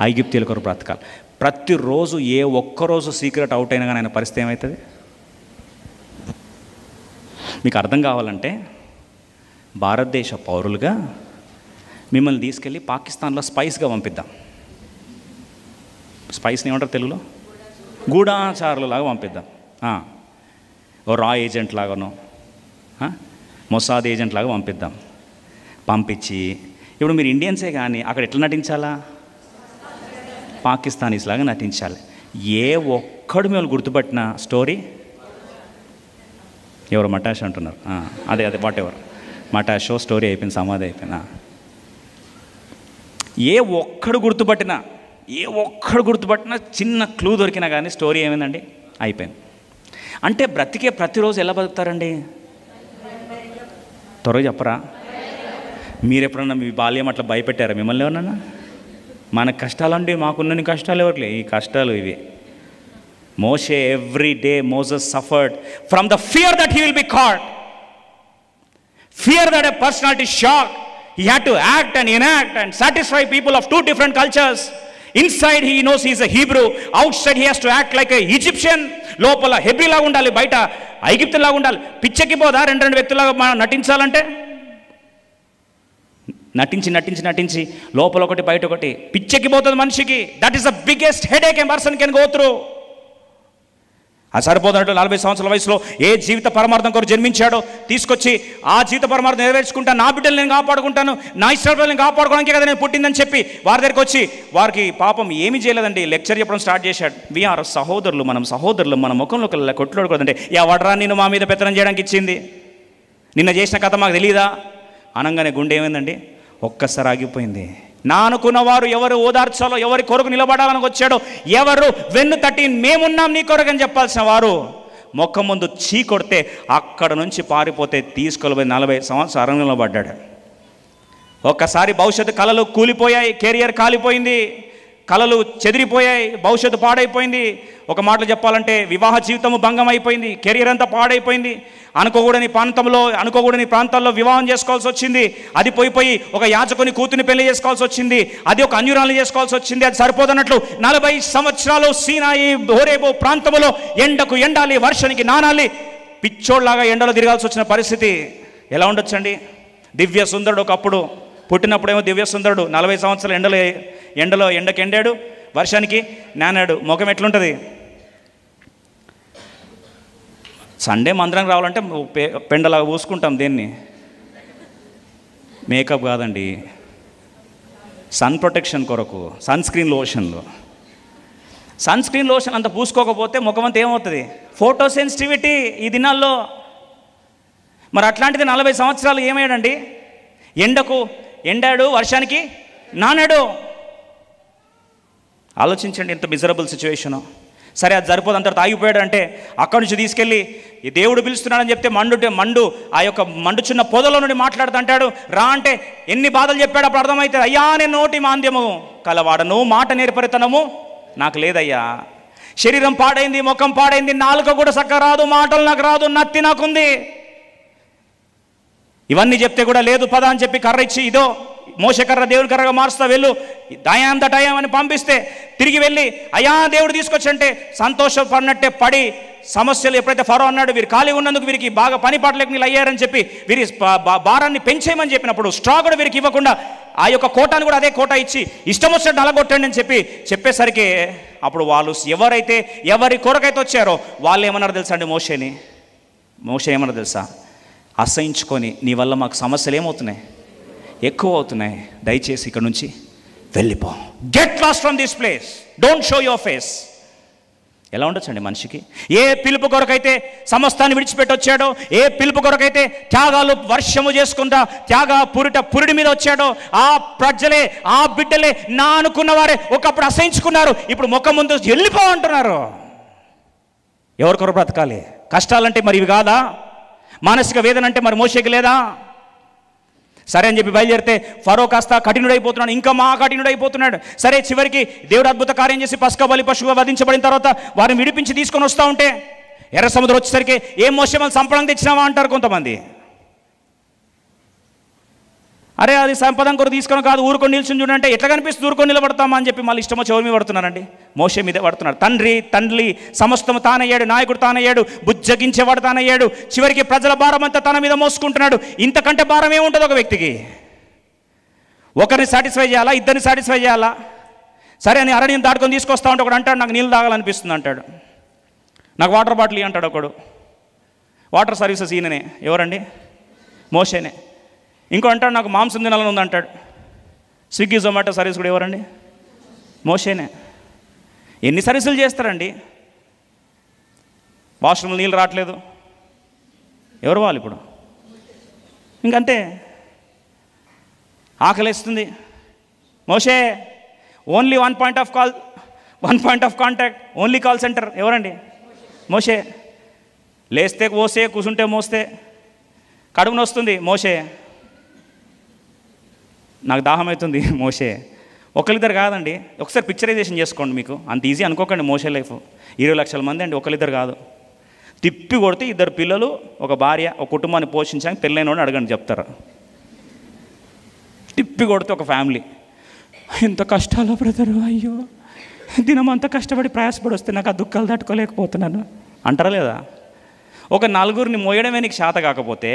ఐగుప్తీయుల కొరకు బ్రతకాలి. ప్రతిరోజు ఏ ఒక్కరోజు సీక్రెట్ అవుట్ అయినా కానీ ఆయన పరిస్థితి ఏమవుతుంది? మీకు అర్థం కావాలంటే, భారతదేశ పౌరులుగా మిమ్మల్ని తీసుకెళ్ళి పాకిస్తాన్లో స్పైస్గా పంపిద్దాం. స్పైస్ని ఏమంటారు తెలుగులో? గూఢాచారులలాగా పంపిద్దాం. ఓ రా ఏజెంట్ లాగానో మొసాద్ ఏజెంట్ లాగా పంపిద్దాం. పంపించి ఇప్పుడు మీరు ఇండియన్సే కానీ అక్కడ ఎట్లా నటించాలా? పాకిస్తానీస్ లాగా నటించాలి. ఏ ఒక్కడు మేము గుర్తుపట్టిన స్టోరీ ఎవరు మటాష్ అంటున్నారు, అదే వాట్ ఎవర్ మటాషో స్టోరీ అయిపోయింది, సమాధి అయిపోయిందా? ఏ ఒక్కడు గుర్తుపట్టినా చిన్న క్లూ దొరికినా కానీ స్టోరీ ఏమైందండి? అయిపోయింది. అంటే బ్రతికే ప్రతిరోజు ఎలా బతుకుతారండి? త్వరగా చెప్పరా? మీరు ఎప్పుడన్నా మీ బాల్యం అట్లా భయపెట్టారా మిమ్మల్ని ఎవరన్నా? మన కష్టాలండి, మాకున్న కష్టాలు ఎవరిలే, ఈ కష్టాలు ఇవి. మోషే every day Moses suffered from the fear that he will be caught, fear that a personality shock. He had to act and enact and satisfy people of two different cultures. Inside he knows he is a Hebrew, outside he has to act like a Egyptian. లోపల హెబ్రీ లాగా ఉండాలి, బయట ఐగుప్తు లాగా ఉండాలి. పిచ్చెక్కి పోదా రెండు వ్యక్తులాగా మనం నటించాలంటే? నటించి లోపల ఒకటి బయట ఒకటి పిచ్చెక్కిపోతుంది మనిషికి. That is the biggest headache A person can go through. అది సరిపోతున్నట్టు 40 సంవత్సరాల వయసులో ఏ జీవిత పరమార్థం కొరకు జన్మించాడో తీసుకొచ్చి ఆ జీవిత పరమార్థం నెరవేర్చుకుంటా, నా బిడ్డలు నేను కాపాడుకుంటాను, నా ఇష్టాలను నేను కాపాడుకోవడానికే కదా నేను పుట్టిందని చెప్పి వారి దగ్గరికి వచ్చి వారికి పాపం ఏమీ చేయలేదండి, లెక్చర్ చెప్పడం స్టార్ట్ చేశాడు. వీఆర్ సహోదరులు, మనం సహోదరులు, మన ముఖంలో కొట్లాడుకోదంటే ఎవడరా నిన్ను మా మీద పెత్తనం చేయడానికి ఇచ్చింది, నిన్న చేసిన కథ మాకు తెలియదా అనగానే గుండె ఏమైందండి? ఒక్కసారి ఆగిపోయింది. నా అనుకున్న వారు ఎవరు ఓదార్చాలో, ఎవరి కొరకు నిలబడాలని వచ్చాడో, ఎవరు వెన్ను తట్టి మేమున్నాం నీ కొరకు అని చెప్పాల్సిన వారు మొక్క ముందు చీ కొడితే అక్కడ నుంచి పారిపోతే తీసుకెళ్ళిపోయి 40 సంవత్సరాలు అరణ్యంలో పడ్డాడు. ఒక్కసారి భవిష్యత్తు కళలు కూలిపోయాయి, కెరియర్ కాలిపోయింది, కళలు చెదిరిపోయాయి, భవిష్యత్తు పాడైపోయింది. ఒక మాటలో చెప్పాలంటే వివాహ జీవితము భంగం అయిపోయింది, కెరియర్ అంతా పాడైపోయింది. అనుకోకూడని ప్రాంతాల్లో వివాహం చేసుకోవాల్సి వచ్చింది. అది పోయి ఒక యాజకుని కూతుని పెళ్లి చేసుకోవాల్సి వచ్చింది, అది ఒక అన్యురాలను చేసుకోవాల్సి వచ్చింది. అది సరిపోదన్నట్లు 40 సంవత్సరాలు సీనాయి హోరేబు ప్రాంతంలో ఎండకు ఎండాలి, వర్షానికి నానాలి, పిచ్చోళ్లాగా ఎండలో తిరగాల్సి వచ్చిన పరిస్థితి ఎలా ఉండొచ్చండి? దివ్య సుందరుడు ఒకప్పుడు పుట్టినప్పుడేమో దివ్య సుందరుడు, 40 సంవత్సరాలు ఎండకు ఎండాడు, వర్షానికి నానాడు. ముఖం ఎట్లుంటుంది? సండే మందిరానికి రావాలంటే పెండలాగా పూసుకుంటాం. దేన్ని? మేకప్ కాదండి, సన్ ప్రొటెక్షన్ కొరకు సన్ స్క్రీన్ లోషన్ అంత పూసుకోకపోతే ముఖం అంతా ఏమవుతుంది? ఫోటో సెన్సిటివిటీ ఈ దినాల్లో. మరి అట్లాంటిది 40 సంవత్సరాలు ఏమయ్యాడండి? ఎండకు ఎండాడు, వర్షానికి నానాడు. ఆలోచించండి ఎంత మిజరబుల్ సిచ్యువేషను. సరే, అది సరిపోదు, అంతటి ఆగిపోయాడు అంటే అక్కడి నుంచి తీసుకెళ్ళి ఈ దేవుడు పిలుస్తున్నాడని చెప్తే మండు ఆ యొక్క మండుచున్న పొదలో నుండి మాట్లాడుతుంటాడు. రా అంటే ఎన్ని బాధలు చెప్పాడు అప్పుడు అర్థమవుతుంది. అయ్యా నేను నోటి మాంద్యము కలవాడను, మాట నేర్పరితనము నాకు లేదయ్యా, శరీరం పాడైంది, ముఖం పాడైంది, నాలుక కూడా చక్కగా రాదు, మాటలు నాకు రాదు, నత్తి నాకుంది. ఇవన్నీ చెప్తే కూడా లేదు పద అని చెప్పి కర్ర ఇచ్చి, ఇదో మోషే కర్ర దేవుని కర్రగా మారుస్తా, వెళ్ళు దయాం దటయం అని పంపిస్తే తిరిగి వెళ్ళి అయ్యా దేవుడు తీసుకొచ్చంటే సంతోషపడినట్టే పడి సమస్యలు ఎప్పుడైతే ఫరో అన్నాడు వీరు ఖాళీ ఉన్నందుకు వీరికి బాగా పని పాటలేక వీళ్ళు అయ్యారని చెప్పి వీరి భారాన్ని పెంచేయమని చెప్పినప్పుడు స్ట్రా కూడా వీరికి ఇవ్వకుండా ఆ యొక్క కోటాను కూడా అదే కోట ఇచ్చి ఇష్టం వచ్చినట్టు అలగొట్టండి అని చెప్పేసరికి అప్పుడు వాళ్ళు ఎవరి కొరకైతే వచ్చారో వాళ్ళు ఏమన్నారు తెలుసా అండి? మోషే ఏమన్నారు తెలుసా? అసహించుకొని నీ వల్ల మాకు సమస్యలు ఏమవుతున్నాయి? ఎక్కువ అవుతున్నాయి, దయచేసి ఇక్కడ నుంచి వెళ్ళిపో, get lost from this place, don't show your face. ఎలా ఉండొచ్చండి మనిషికి? ఏ పిలుపు కొరకైతే సమస్తాన్ని విడిచిపెట్టి వచ్చాడో, ఏ పిలుపు కొరకైతే త్యాగాలు వర్షము చేసుకుంటా పురిటి మీద వచ్చాడో, ఆ ప్రజలే ఆ బిడ్డలే నా అనుకున్న వారే ఒకప్పుడు అసహించుకున్నారు, ఇప్పుడు ముఖం ముందు వెళ్ళిపో అంటున్నారు. ఎవరికొరకు బ్రతకాలి? కష్టాలంటే మరి ఇవి కాదా? మానసిక వేదన అంటే మరి మోషేకి లేదా? సరే అని చెప్పి బయలుదేరితే ఫరో కాస్త కఠినుడైపోతున్నాడు, ఇంకా మా కఠినుడైపోతున్నాడు. సరే చివరికి దేవుడు అద్భుత కార్యం చేసి పశువుగా వధించబడిన తర్వాత వారిని విడిపించి తీసుకొని వస్తూ ఉంటే ఎర్ర సముద్రం వచ్చేసరికి ఏం మోషే మనం సంపడం తెచ్చినావా అంటారు కొంతమంది. అరే అది సంపదం కొరకు తీసుకొని కాదు, ఊరుకొని నిల్చుని చూడంటే ఎట్లా కనిపిస్తుంది ఊరుకొని నిలబడతామా అని చెప్పి మళ్ళీ ఇష్టమో చెవుల మీద పడుతున్నారండి. మోషే మీదే పడుతున్నారు. తండ్రి సమస్తము తానయ్యాడు, నాయకుడు తానయ్యాడు, బుజ్జగించేవాడు తానయ్యాడు. చివరికి ప్రజల భారం అంతా తన మీద మోసుకుంటున్నాడు. ఇంతకంటే భారం ఏముంటుంది ఒక వ్యక్తికి? ఒకరిని సాటిస్ఫై చేయాలా, ఇద్దరిని సాటిస్ఫై చేయాలా? సరే అని అరణ్యం దాటుకొని తీసుకొస్తా ఉంటే ఒకడు అంటాడు నాకు నీళ్ళు తాగాలనిపిస్తుంది అంటాడు, నాకు వాటర్ బాటిల్ అంటాడు ఒకడు. వాటర్ సర్వీసెస్ ఈయననే, ఎవరండి? మోషేనే. ఇంకో అంటాడు నాకు మాంసం తినాలని ఉంది అంటాడు. స్విగ్గీ జొమాటో సర్వీస్ కూడా ఎవరండి? మోషేనే. ఎన్ని సర్వీసులు చేస్తారండి? వాష్రూమ్లో నీళ్ళు రావట్లేదు, ఎవరు వాళ్ళు ఇప్పుడు? ఇంకంతే. ఆకలిస్తుంది, మోషే. Only one point of contact, only call centre, ఎవరండి? మోషే. లేస్తే మోసే, కూర్చుంటే మోస్తే, కడుపున వస్తుంది మోషే, నాకు దాహం అవుతుంది మోషే. ఒకరిద్దరు కాదండి, ఒకసారి పిక్చరైజేషన్ చేసుకోండి. మీకు అంత ఈజీ అనుకోకండి మోషే లైఫ్. 20 లక్షల మంది అండి, ఒకరిద్దరు కాదు. తిప్పి కొడితే 2 పిల్లలు, ఒక భార్య, ఒక కుటుంబాన్ని పోషించడానికి పెళ్ళైన వాడిని అడగండి చెప్తారు. తిప్పి కొడితే ఒక ఫ్యామిలీ. ఎంత కష్టాలు బ్రదరు, అయ్యో దినం అంతా కష్టపడి ప్రయాసపడి వస్తే నాకు ఆ దుఃఖాలు తట్టుకోలేకపోతున్నాను అంటారా లేదా? ఒక 4గురిని మోయడమే నీకు శాత కాకపోతే,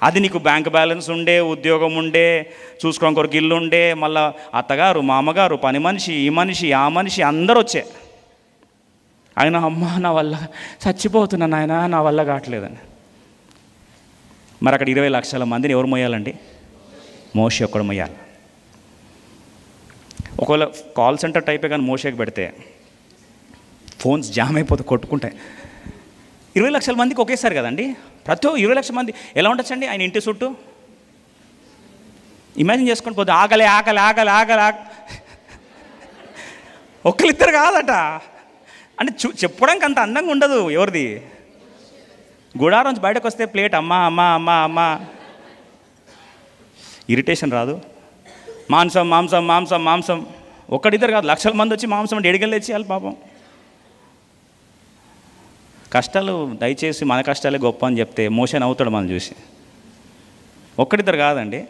అది నీకు బ్యాంక్ బ్యాలెన్స్ ఉండే, ఉద్యోగం ఉండే, చూసుకోవడం కొరకు ఇల్లు ఉండే, మళ్ళీ అత్తగారు, మామగారు, పని మనిషి, ఈ మనిషి, ఆ మనిషి అందరూ వచ్చే, ఆయన అమ్మ నా వల్ల చచ్చిపోతున్నాను, ఆయన నా వల్ల కావట్లేదని. మరి అక్కడ 20 లక్షల మందిని ఎవరు మోయాలండి? మోషే ఒక్కడు మోయాలి. ఒకవేళ కాల్ సెంటర్ టైపే కానీ మోషేకి పెడితే ఫోన్స్ జామ్ అయిపోతే కొట్టుకుంటాయి. 20 లక్షల మందికి ఒకేసారి కదండి. ప్రతి 20 లక్షల మంది ఎలా ఉండొచ్చండి ఆయన ఇంటి చుట్టూ? ఇమాజిన్ చేసుకొని పోతే ఆకలి ఆకలి ఆకలి ఆకలి ఒక్కరిద్దరు కాదట. అంటే చెప్పడానికి అంత అందంగా ఉండదు. ఎవరిది? గుడారం నుంచి బయటకు వస్తే ప్లేట్ అమ్మా అమ్మా అమ్మా అమ్మా, ఇరిటేషన్ రాదు? మాంసం మాంసం మాంసం మాంసం, ఒక్కడిద్దరు కాదు, లక్షల మంది వచ్చి మాంసం అంటే ఎడిగలు తెచ్చేయాలి పాపం. కష్టాలు దయచేసి మన కష్టాలే గొప్ప అని చెప్తే మోషే నవ్వుతాడు మనం చూసి. ఒక్కడిద్దరు కాదండి.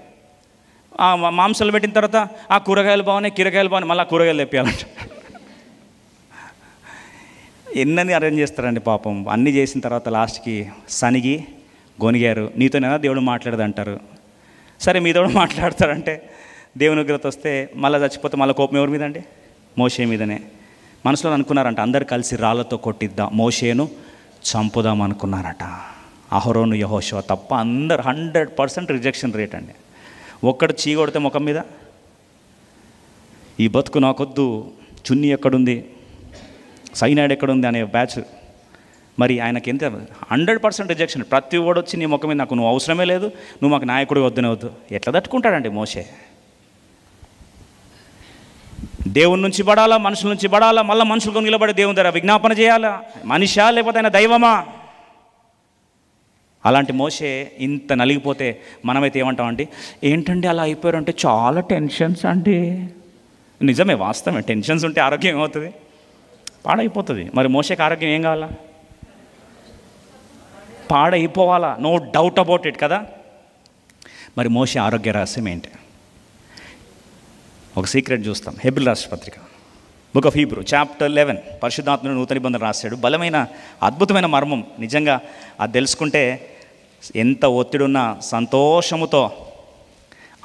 మాంసాలు పెట్టిన తర్వాత ఆ కూరగాయలు బాగున్నాయి, కీరగాయలు బాగున్నాయి, మళ్ళీ కూరగాయలు తెప్పియాలంట. ఎన్నని అరేంజ్ చేస్తారండి పాపం. అన్నీ చేసిన తర్వాత లాస్ట్కి సనిగి గొనిగారు, నీతోనైనా దేవుడు మాట్లాడదంటారు. సరే మీతో మాట్లాడతారంటే దేవుని ఉగ్రత వస్తే మళ్ళీ చచ్చిపోతే మళ్ళీ కోపం ఎవరి మీద అండి? మోషే మీదనే. మనసులో అనుకున్నారంట అందరు కలిసి రాళ్ళతో కొట్టిద్దాం, మోషేను చంపుదాం అనుకున్నారట. అహరోను యెహోషువ తప్ప అందరు 100% రిజెక్షన్ రేట్ అండి. ఒక్కడు చీ కొడితే ముఖం మీద ఈ బతుకు నాకొద్దు, చున్నీ ఎక్కడుంది, సైనాయిడ్ ఎక్కడుంది అనే బ్యాచ్. మరి ఆయనకి ఎంత 100% రిజెక్షన్. ప్రతి వాడు వచ్చి నీ ముఖం మీద నాకు నువ్వు అవసరమే లేదు, నువ్వు మాకు నాయకుడు వద్దునే వద్దు. ఎట్లా తట్టుకుంటాడండి మోషే? దేవుని నుంచి పడాలా, మనుషుల నుంచి పడాలా, మళ్ళీ మనుషులకు నిలబడి దేవుని దగ్గర విజ్ఞాపన చేయాలా? మనిషా లేకపోతే ఆయన దైవమా? అలాంటి మోషే ఇంత నలిగిపోతే మనమైతే ఏమంటామండి? ఏంటండి అలా అయిపోయారు అంటే చాలా టెన్షన్స్ అండి. నిజమే, వాస్తవమే. టెన్షన్స్ ఉంటే ఆరోగ్యం ఏమవుతుంది? పాడైపోతుంది. మరి మోషేకి ఆరోగ్యం ఏం కావాలా? పాడైపోవాలా, నో డౌట్ అబౌట్ ఇట్ కదా. మరి మోషే ఆరోగ్య రహస్యం ఏంటి? ఒక సీక్రెట్ చూస్తాం. హెబ్రీ రాష్ట్ర పత్రిక, బుక్ ఆఫ్ హీబ్రూ, చాప్టర్ 11. పరిశుద్ధాత్ముడు నూతన నిబంధన రాశాడు. బలమైన అద్భుతమైన మర్మం. నిజంగా అది తెలుసుకుంటే ఎంత ఒత్తిడి ఉన్నా సంతోషముతో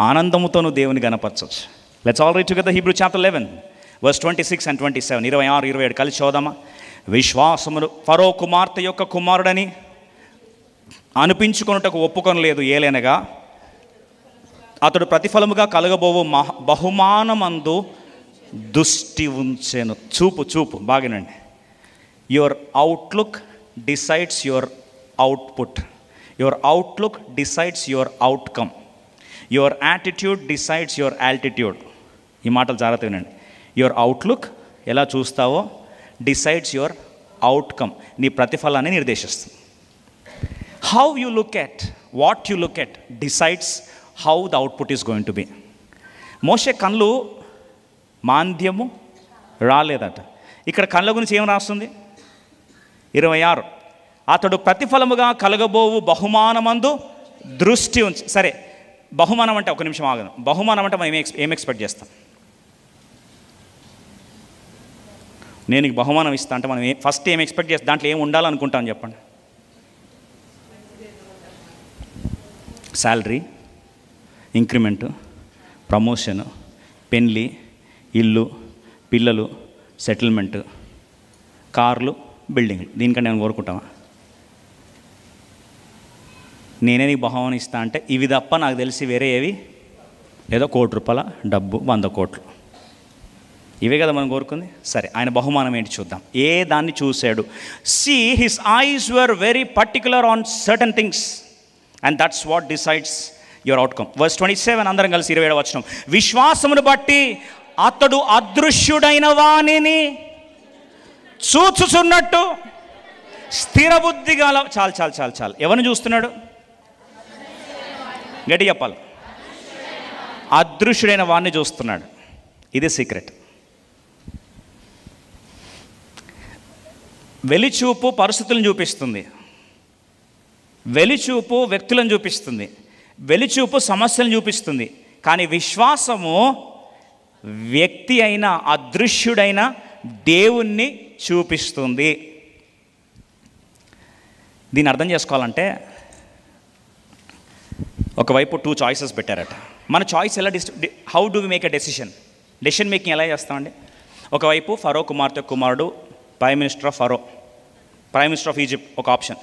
ఆనందముతో నువ్వు దేవుని గణపరచవచ్చు. Let's all read together Hebrew chapter 11 verse 26 and 27. 26, 27 కలిసి చదువుదామా? విశ్వాసమును ఫరో కుమార్తె యొక్క కుమారుడని అనిపించుకొనుటకు ఒప్పుకొనలేదు, ఏలైనగా అతడు ప్రతిఫలముగా కలగబోవు బహుమానమందు దృష్టి ఉంచెను. చూపు బాగానండి. Your outlook decides your output. Your outlook decides your outcome. Your attitude decides your altitude. ఈ మాటలు జాగ్రత్తగా వినండి. యువర్ అవుట్లుక్ ఎలా చూస్తావో డిసైడ్స్ యువర్ అవుట్కమ్, నీ ప్రతిఫలాన్ని నిర్దేశిస్తుంది. How you look at, what you look at decides how the output is going to be. మోషే కళ్ళు మాంద్యము రాలేదట. ఇక్కడ కళ్ళ గురించి ఏం రాస్తుంది? 26, అతడు ప్రతిఫలముగా కలగబోవు బహుమానమందు దృష్టి ఉంచి. సరే, బహుమానం అంటే ఒక నిమిషం ఆగదు. బహుమానం అంటే మనం ఏం ఎక్స్పెక్ట్ చేస్తాం? నేను నీకు బహుమానం ఇస్తా అంటే మనం ఫస్ట్ ఏం ఎక్స్పెక్ట్ చేస్తాం? దాంట్లో ఏం ఉండాలనుకుంటాం చెప్పండి? శాలరీ, ఇంక్రిమెంటు, ప్రమోషను, పెళ్ళి, ఇల్లు, పిల్లలు, సెటిల్మెంటు, కార్లు, బిల్డింగ్లు. దీనికంటే నేను కోరుకుంటామా? నేనే నీకు బహుమానం ఇస్తా అంటే ఇవి తప్ప నాకు తెలిసి వేరే ఏవి ఏదో ₹1,00,00,000 డబ్బు, 100 కోట్లు, ఇవే కదా మనం కోరుకుంది. సరే, ఆయన బహుమానం ఏంటి చూద్దాం. ఏ దాన్ని చూశాడు? See his eyes were very particular on certain things and that's what decides your outcome. Verse 27 అందరం కలిసి 27 వచనం. విశ్వాసమును బట్టి అతడు అదృశ్యుడైన వానిని చూచుచున్నట్టు స్థిర బుద్ధి గల. చాలు చాలు చాలు చాలు. ఎవరిని చూస్తున్నాడు? గట్టి చెప్పాలి. అదృశ్యుడైన వాడిని చూస్తున్నాడు. ఇది సీక్రెట్. వెలిచూపు పరిస్థితులను చూపిస్తుంది, వెలిచూపు వ్యక్తులను చూపిస్తుంది, వెలిచూపు సమస్యలను చూపిస్తుంది. కానీ విశ్వాసము వ్యక్తి అయిన అదృశ్యుడైన దేవుణ్ణి చూపిస్తుంది. దీన్ని అర్థం చేసుకోవాలంటే ఒకవైపు 2 చాయిసెస్ పెట్టారట. మన చాయిస్ ఎలా how do we make a decision making ఎలా చేస్తామండి? ఒకవైపు ఫరో కుమారుడు prime minister of Pharaoh, prime minister of Egypt ఒక ఆప్షన్.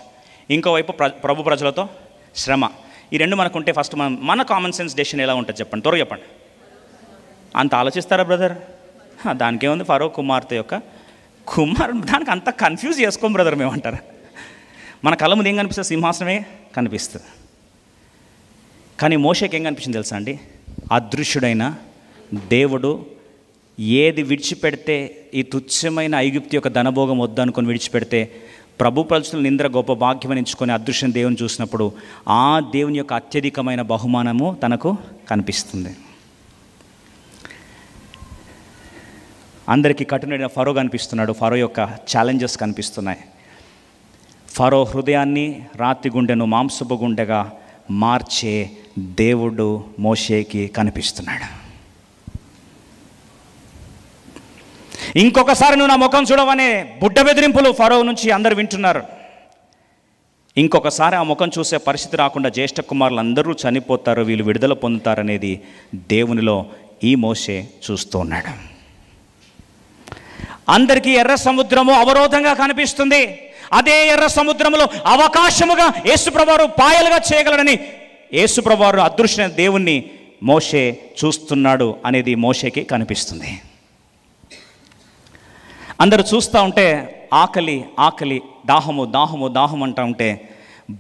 ఇంకోవైపు ప్రభు ప్రజలతో శ్రమ. ఈ రెండు మనకుంటే ఫస్ట్ మన కామన్ సెన్స్ డెసిషన్ ఎలా ఉంటుంది చెప్పండి? త్వరగా చెప్పండి. అంత ఆలోచిస్తారా బ్రదర్? దానికేముంది, ఫరో కుమార్తె యొక్క దానికి అంత కన్ఫ్యూజ్ చేసుకోం బ్రదర్ మేమంటారా? మన కళ్ళ ముందు ఏం కనిపిస్తుంది? సింహాసనమే కనిపిస్తుంది. కానీ మోషేకి ఏం కనిపించింది తెలుసా అండి? అదృశ్యుడైన దేవుడు ఏది విడిచిపెడితే, ఈ తుచ్చమైన ఐగుప్తు యొక్క ధనభోగం వద్దనుకొని విడిచిపెడితే, ప్రభు ప్రజల నింద్ర గొప్ప భాగ్యం ఎంచుకొని అదృశ్యం దేవుని చూసినప్పుడు ఆ దేవుని యొక్క అత్యధికమైన బహుమానము తనకు కనిపిస్తుంది. అందరికీ కఠినమైన ఫరో కనిపిస్తున్నాడు. ఫరో యొక్క ఛాలెంజెస్ కనిపిస్తున్నాయి. ఫరో హృదయాన్ని రాతి గుండెను మాంసపు గుండెగా మార్చే దేవుడు మోషేకి కనిపిస్తున్నాడు. ఇంకొకసారి నువ్వు నా ముఖం చూడవనే బుడ్డ బెదిరింపులు ఫరో నుంచి అందరు వింటున్నారు. ఇంకొకసారి ఆ ముఖం చూసే పరిస్థితి రాకుండా జ్యేష్ఠ కుమారులు అందరూ చనిపోతారు, వీళ్ళు విడుదల పొందుతారనేది దేవునిలో ఈ మోషే చూస్తూ ఉన్నాడు. అందరికీ ఎర్ర సముద్రము అవరోధంగా కనిపిస్తుంది. అదే ఎర్ర సముద్రములో అవకాశముగా యేసుప్రభువారు పాయలుగా చేయగలడని యేసుప్రభువారు అదృశ్య దేవుణ్ణి మోషే చూస్తున్నాడు అనేది మోషేకి కనిపిస్తుంది. అందరూ చూస్తూ ఉంటే ఆకలి ఆకలి, దాహము దాహము దాహం అంటూ ఉంటే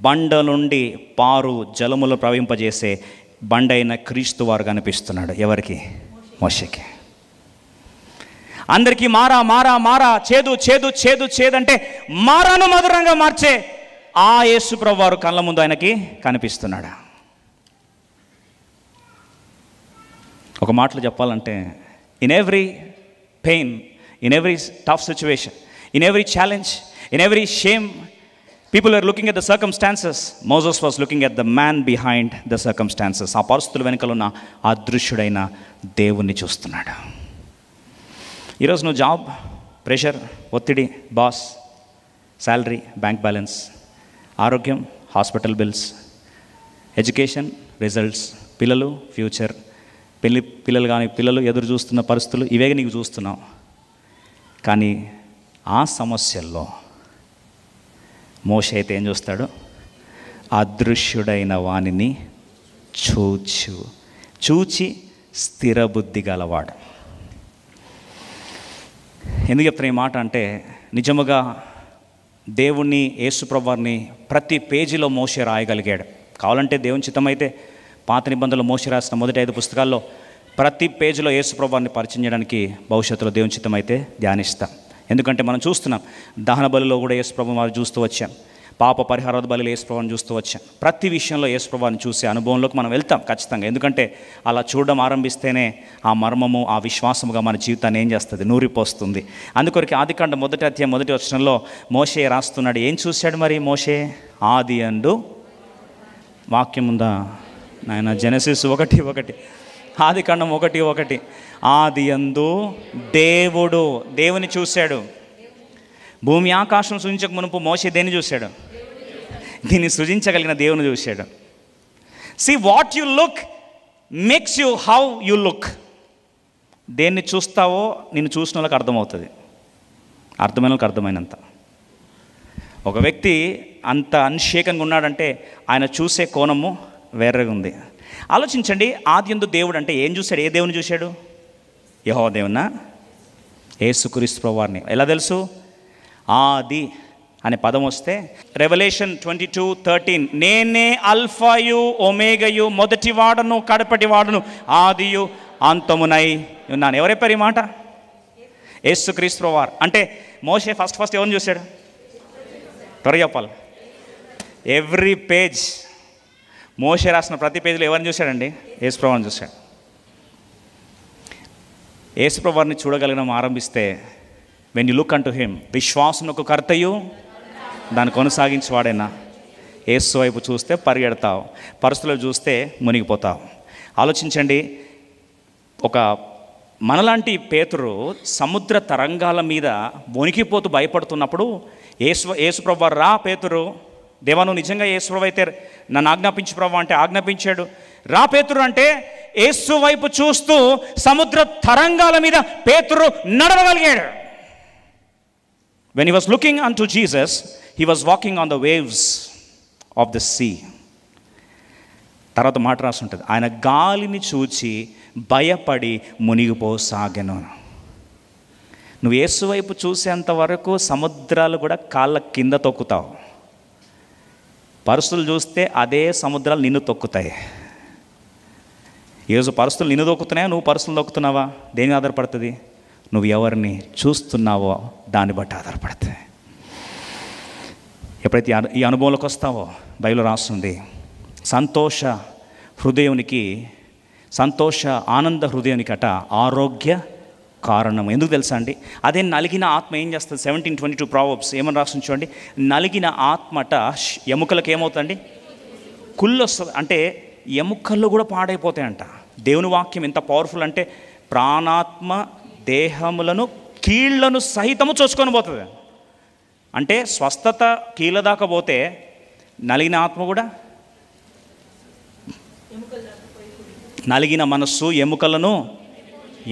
బండ నుండి పారు జలములు ప్రవహింపజేసే బండైన క్రీస్తు వారు కనిపిస్తున్నాడు. ఎవరికి? మోషేకి. అందరికీ మారా మారా మారా, చేదు చేదు చేదు చేదంటే మారాను మధురంగా మార్చే ఆ యేసుప్రభువు వారు కళ్ళ ముందు ఆయనకి కనిపిస్తున్నాడు. ఒక మాటలో చెప్పాలంటే, in every pain, in every tough situation, in every challenge, in every shame, people are looking at the circumstances. Moses was looking at the man behind the circumstances. ఆ పరిస్థితుల వెనుకలున్న అదృశ్యుడైన దేవుణ్ణి చూస్తున్నాడు. ఈరోజు నువ్వు జాబ్, ప్రెషర్, ఒత్తిడి, బాస్, శాలరీ, బ్యాంక్ బ్యాలెన్స్, ఆరోగ్యం, హాస్పిటల్ బిల్స్, ఎడ్యుకేషన్, రిజల్ట్స్, పిల్లలు, ఫ్యూచర్, పిల్లలు కానీ పిల్లలు ఎదురు చూస్తున్న పరిస్థితులు, ఇవే నీకు చూస్తున్నావు. కానీ ఆ సమస్యల్లో మోషే అయితే ఏం చూస్తాడు? అదృశ్యుడైన వానిని చూచి స్థిర బుద్ధి గలవాడు. ఎందుకు చెప్తున్నా ఈ మాట అంటే, నిజముగా దేవుణ్ణి, యేసుప్రభువారిని ప్రతి పేజీలో మోషే రాయగలిగాడు. కావాలంటే దేవుని చిత్తమైతే పాత నిబంధనలో మోషే రాసిన మొదటి 5 పుస్తకాల్లో ప్రతి పేజీలో యేసుప్రభువారిని పరిచయం చేయడానికి భవిష్యత్తులో దేవుని చిత్తమైతే ధ్యానిస్తాం. ఎందుకంటే మనం చూస్తున్నాం, దహన బలిలో కూడా యేసుప్రభు వారు చూస్తూ వచ్చాం, పాప పరిహార బలిలో యేసుప్రభుని చూస్తూ వచ్చాం. ప్రతి విషయంలో యేసుప్రభుని చూసే అనుభవంలోకి మనం వెళ్తాం ఖచ్చితంగా. ఎందుకంటే అలా చూడడం ఆరంభిస్తేనే ఆ మర్మము, ఆ విశ్వాసముగా మన జీవితాన్ని ఏం చేస్తుంది, నూరిపోస్తుంది. అందుకొరకు ఆదికాండం 1వ అధ్యాయం 1వ వచనంలో మోషే రాస్తున్నాడు. ఏం చూశాడు మరి మోషే? ఆది అందు వాక్యం ఉందా నాయన? జెనసిస్ 1:1, ఆదికాండం 1:1. ఆది అందు దేవుని చూశాడు. భూమి ఆకాశం సృజించక మునుపు మోషే దేన్ని చూశాడు? దీన్ని సృజించగలిగిన దేవుని చూశాడు. See, what you look makes you how you look. దేన్ని చూస్తావో నిన్ను చూసిన వాళ్ళకి అర్థమవుతుంది, అర్థమైన వాళ్ళకి అర్థమైనంత. ఒక వ్యక్తి అంత అన్షేకంగా ఉన్నాడంటే ఆయన చూసే కోణము వేరేగా ఉంది. ఆలోచించండి, ఆదియందు దేవుడు అంటే ఏం చూశాడు? ఏ దేవుని చూశాడు? యెహోవా దేవునా? యేసుక్రీస్తు ప్రభువారిని. ఎలా తెలుసు? ఆది అనే పదం వస్తే రెవల్యూషన్ 22:13, నేనే అల్ఫాయు ఒమేగయు, మొదటి వాడను కడపటి వాడను, ఆదియు అంతమునై ఉన్నాను. ఎవరు చెప్పారు ఈ మాట? యేసుక్రీస్తు ప్రభువారు. అంటే మోషే ఫస్ట్ ఎవరిని చూశాడు? త్వరగా చెప్పాలి. ఎవ్రీ పేజ్, మోషే రాసిన ప్రతి పేజీలో ఎవరిని చూశాడండి? యేసుప్రభుని చూశాడు. యేసుప్రభుని చూడగలిగిన ఆరంభిస్తే, when you look unto him, విశ్వాసమునకు కర్తయు దాన్ని కొనసాగించేవాడైనా. యేసు వైపు చూస్తే పరిగెడతావు, పరిస్థితులు చూస్తే మునిగిపోతావు. ఆలోచించండి, ఒక మనలాంటి పేతురు సముద్ర తరంగాల మీద వణికిపోతూ భయపడుతున్నప్పుడు యేసుప్రభు రా పేతురు, దేవా నువ్వు నిజంగా యేసుప్రభు అయితే నన్ను ఆజ్ఞాపించు ప్రభు అంటే ఆజ్ఞాపించాడు. రా పేతురు అంటే యేసు వైపు చూస్తూ సముద్ర తరంగాల మీద పేతురు నడవగలిగాడు. When he was looking unto Jesus, he was walking on the waves of the sea. తర్వాత మాట రాసి ఉంటుంది, ఆయన గాలిని చూచి భయపడి మునిగిపోసాగెను. నువ్వు యేసు వైపు చూసేంత వరకు సముద్రాలు కూడా కాళ్ళ కింద తొక్కుతావు. పరిస్థితులు చూస్తే అదే సముద్రాలు నిన్ను తొక్కుతాయి. ఈరోజు పరిస్థితులు నిన్ను తొక్కుతున్నాయా, నువ్వు పరిస్థితులు తొక్కుతున్నావా? దేని ఆధారపడుతుంది? నువ్వు ఎవరిని చూస్తున్నావో దాన్ని బట్టి ఆధారపడుతుంది. ఎప్పుడైతే ఈ అనుభవంలోకి వస్తావో, బైబిల్లో రాస్తుంది, సంతోష ఆనంద హృదయానికి అట ఆరోగ్య కారణం. ఎందుకు తెలుసా అండి? అదే నలిగిన ఆత్మ ఏం చేస్తుంది? 17:22 ప్రావర్బ్స్ ఏమని రాస్తుంది చూడండి. నలిగిన ఆత్మట ఎముకలకు ఏమవుతుందండి? కుళ్ళు వస్తుంది. అంటే ఎముకల్లో కూడా పాడైపోతాయంట. దేవుని వాక్యం ఎంత పవర్ఫుల్ అంటే, ప్రాణాత్మ దేహములను కీళ్లను సహితము చూసుకొని పోతుంది. అంటే స్వస్థత కీళ్ళ దాకా పోతే నలిగిన ఆత్మ కూడా, నలిగిన మనస్సు ఎముకలను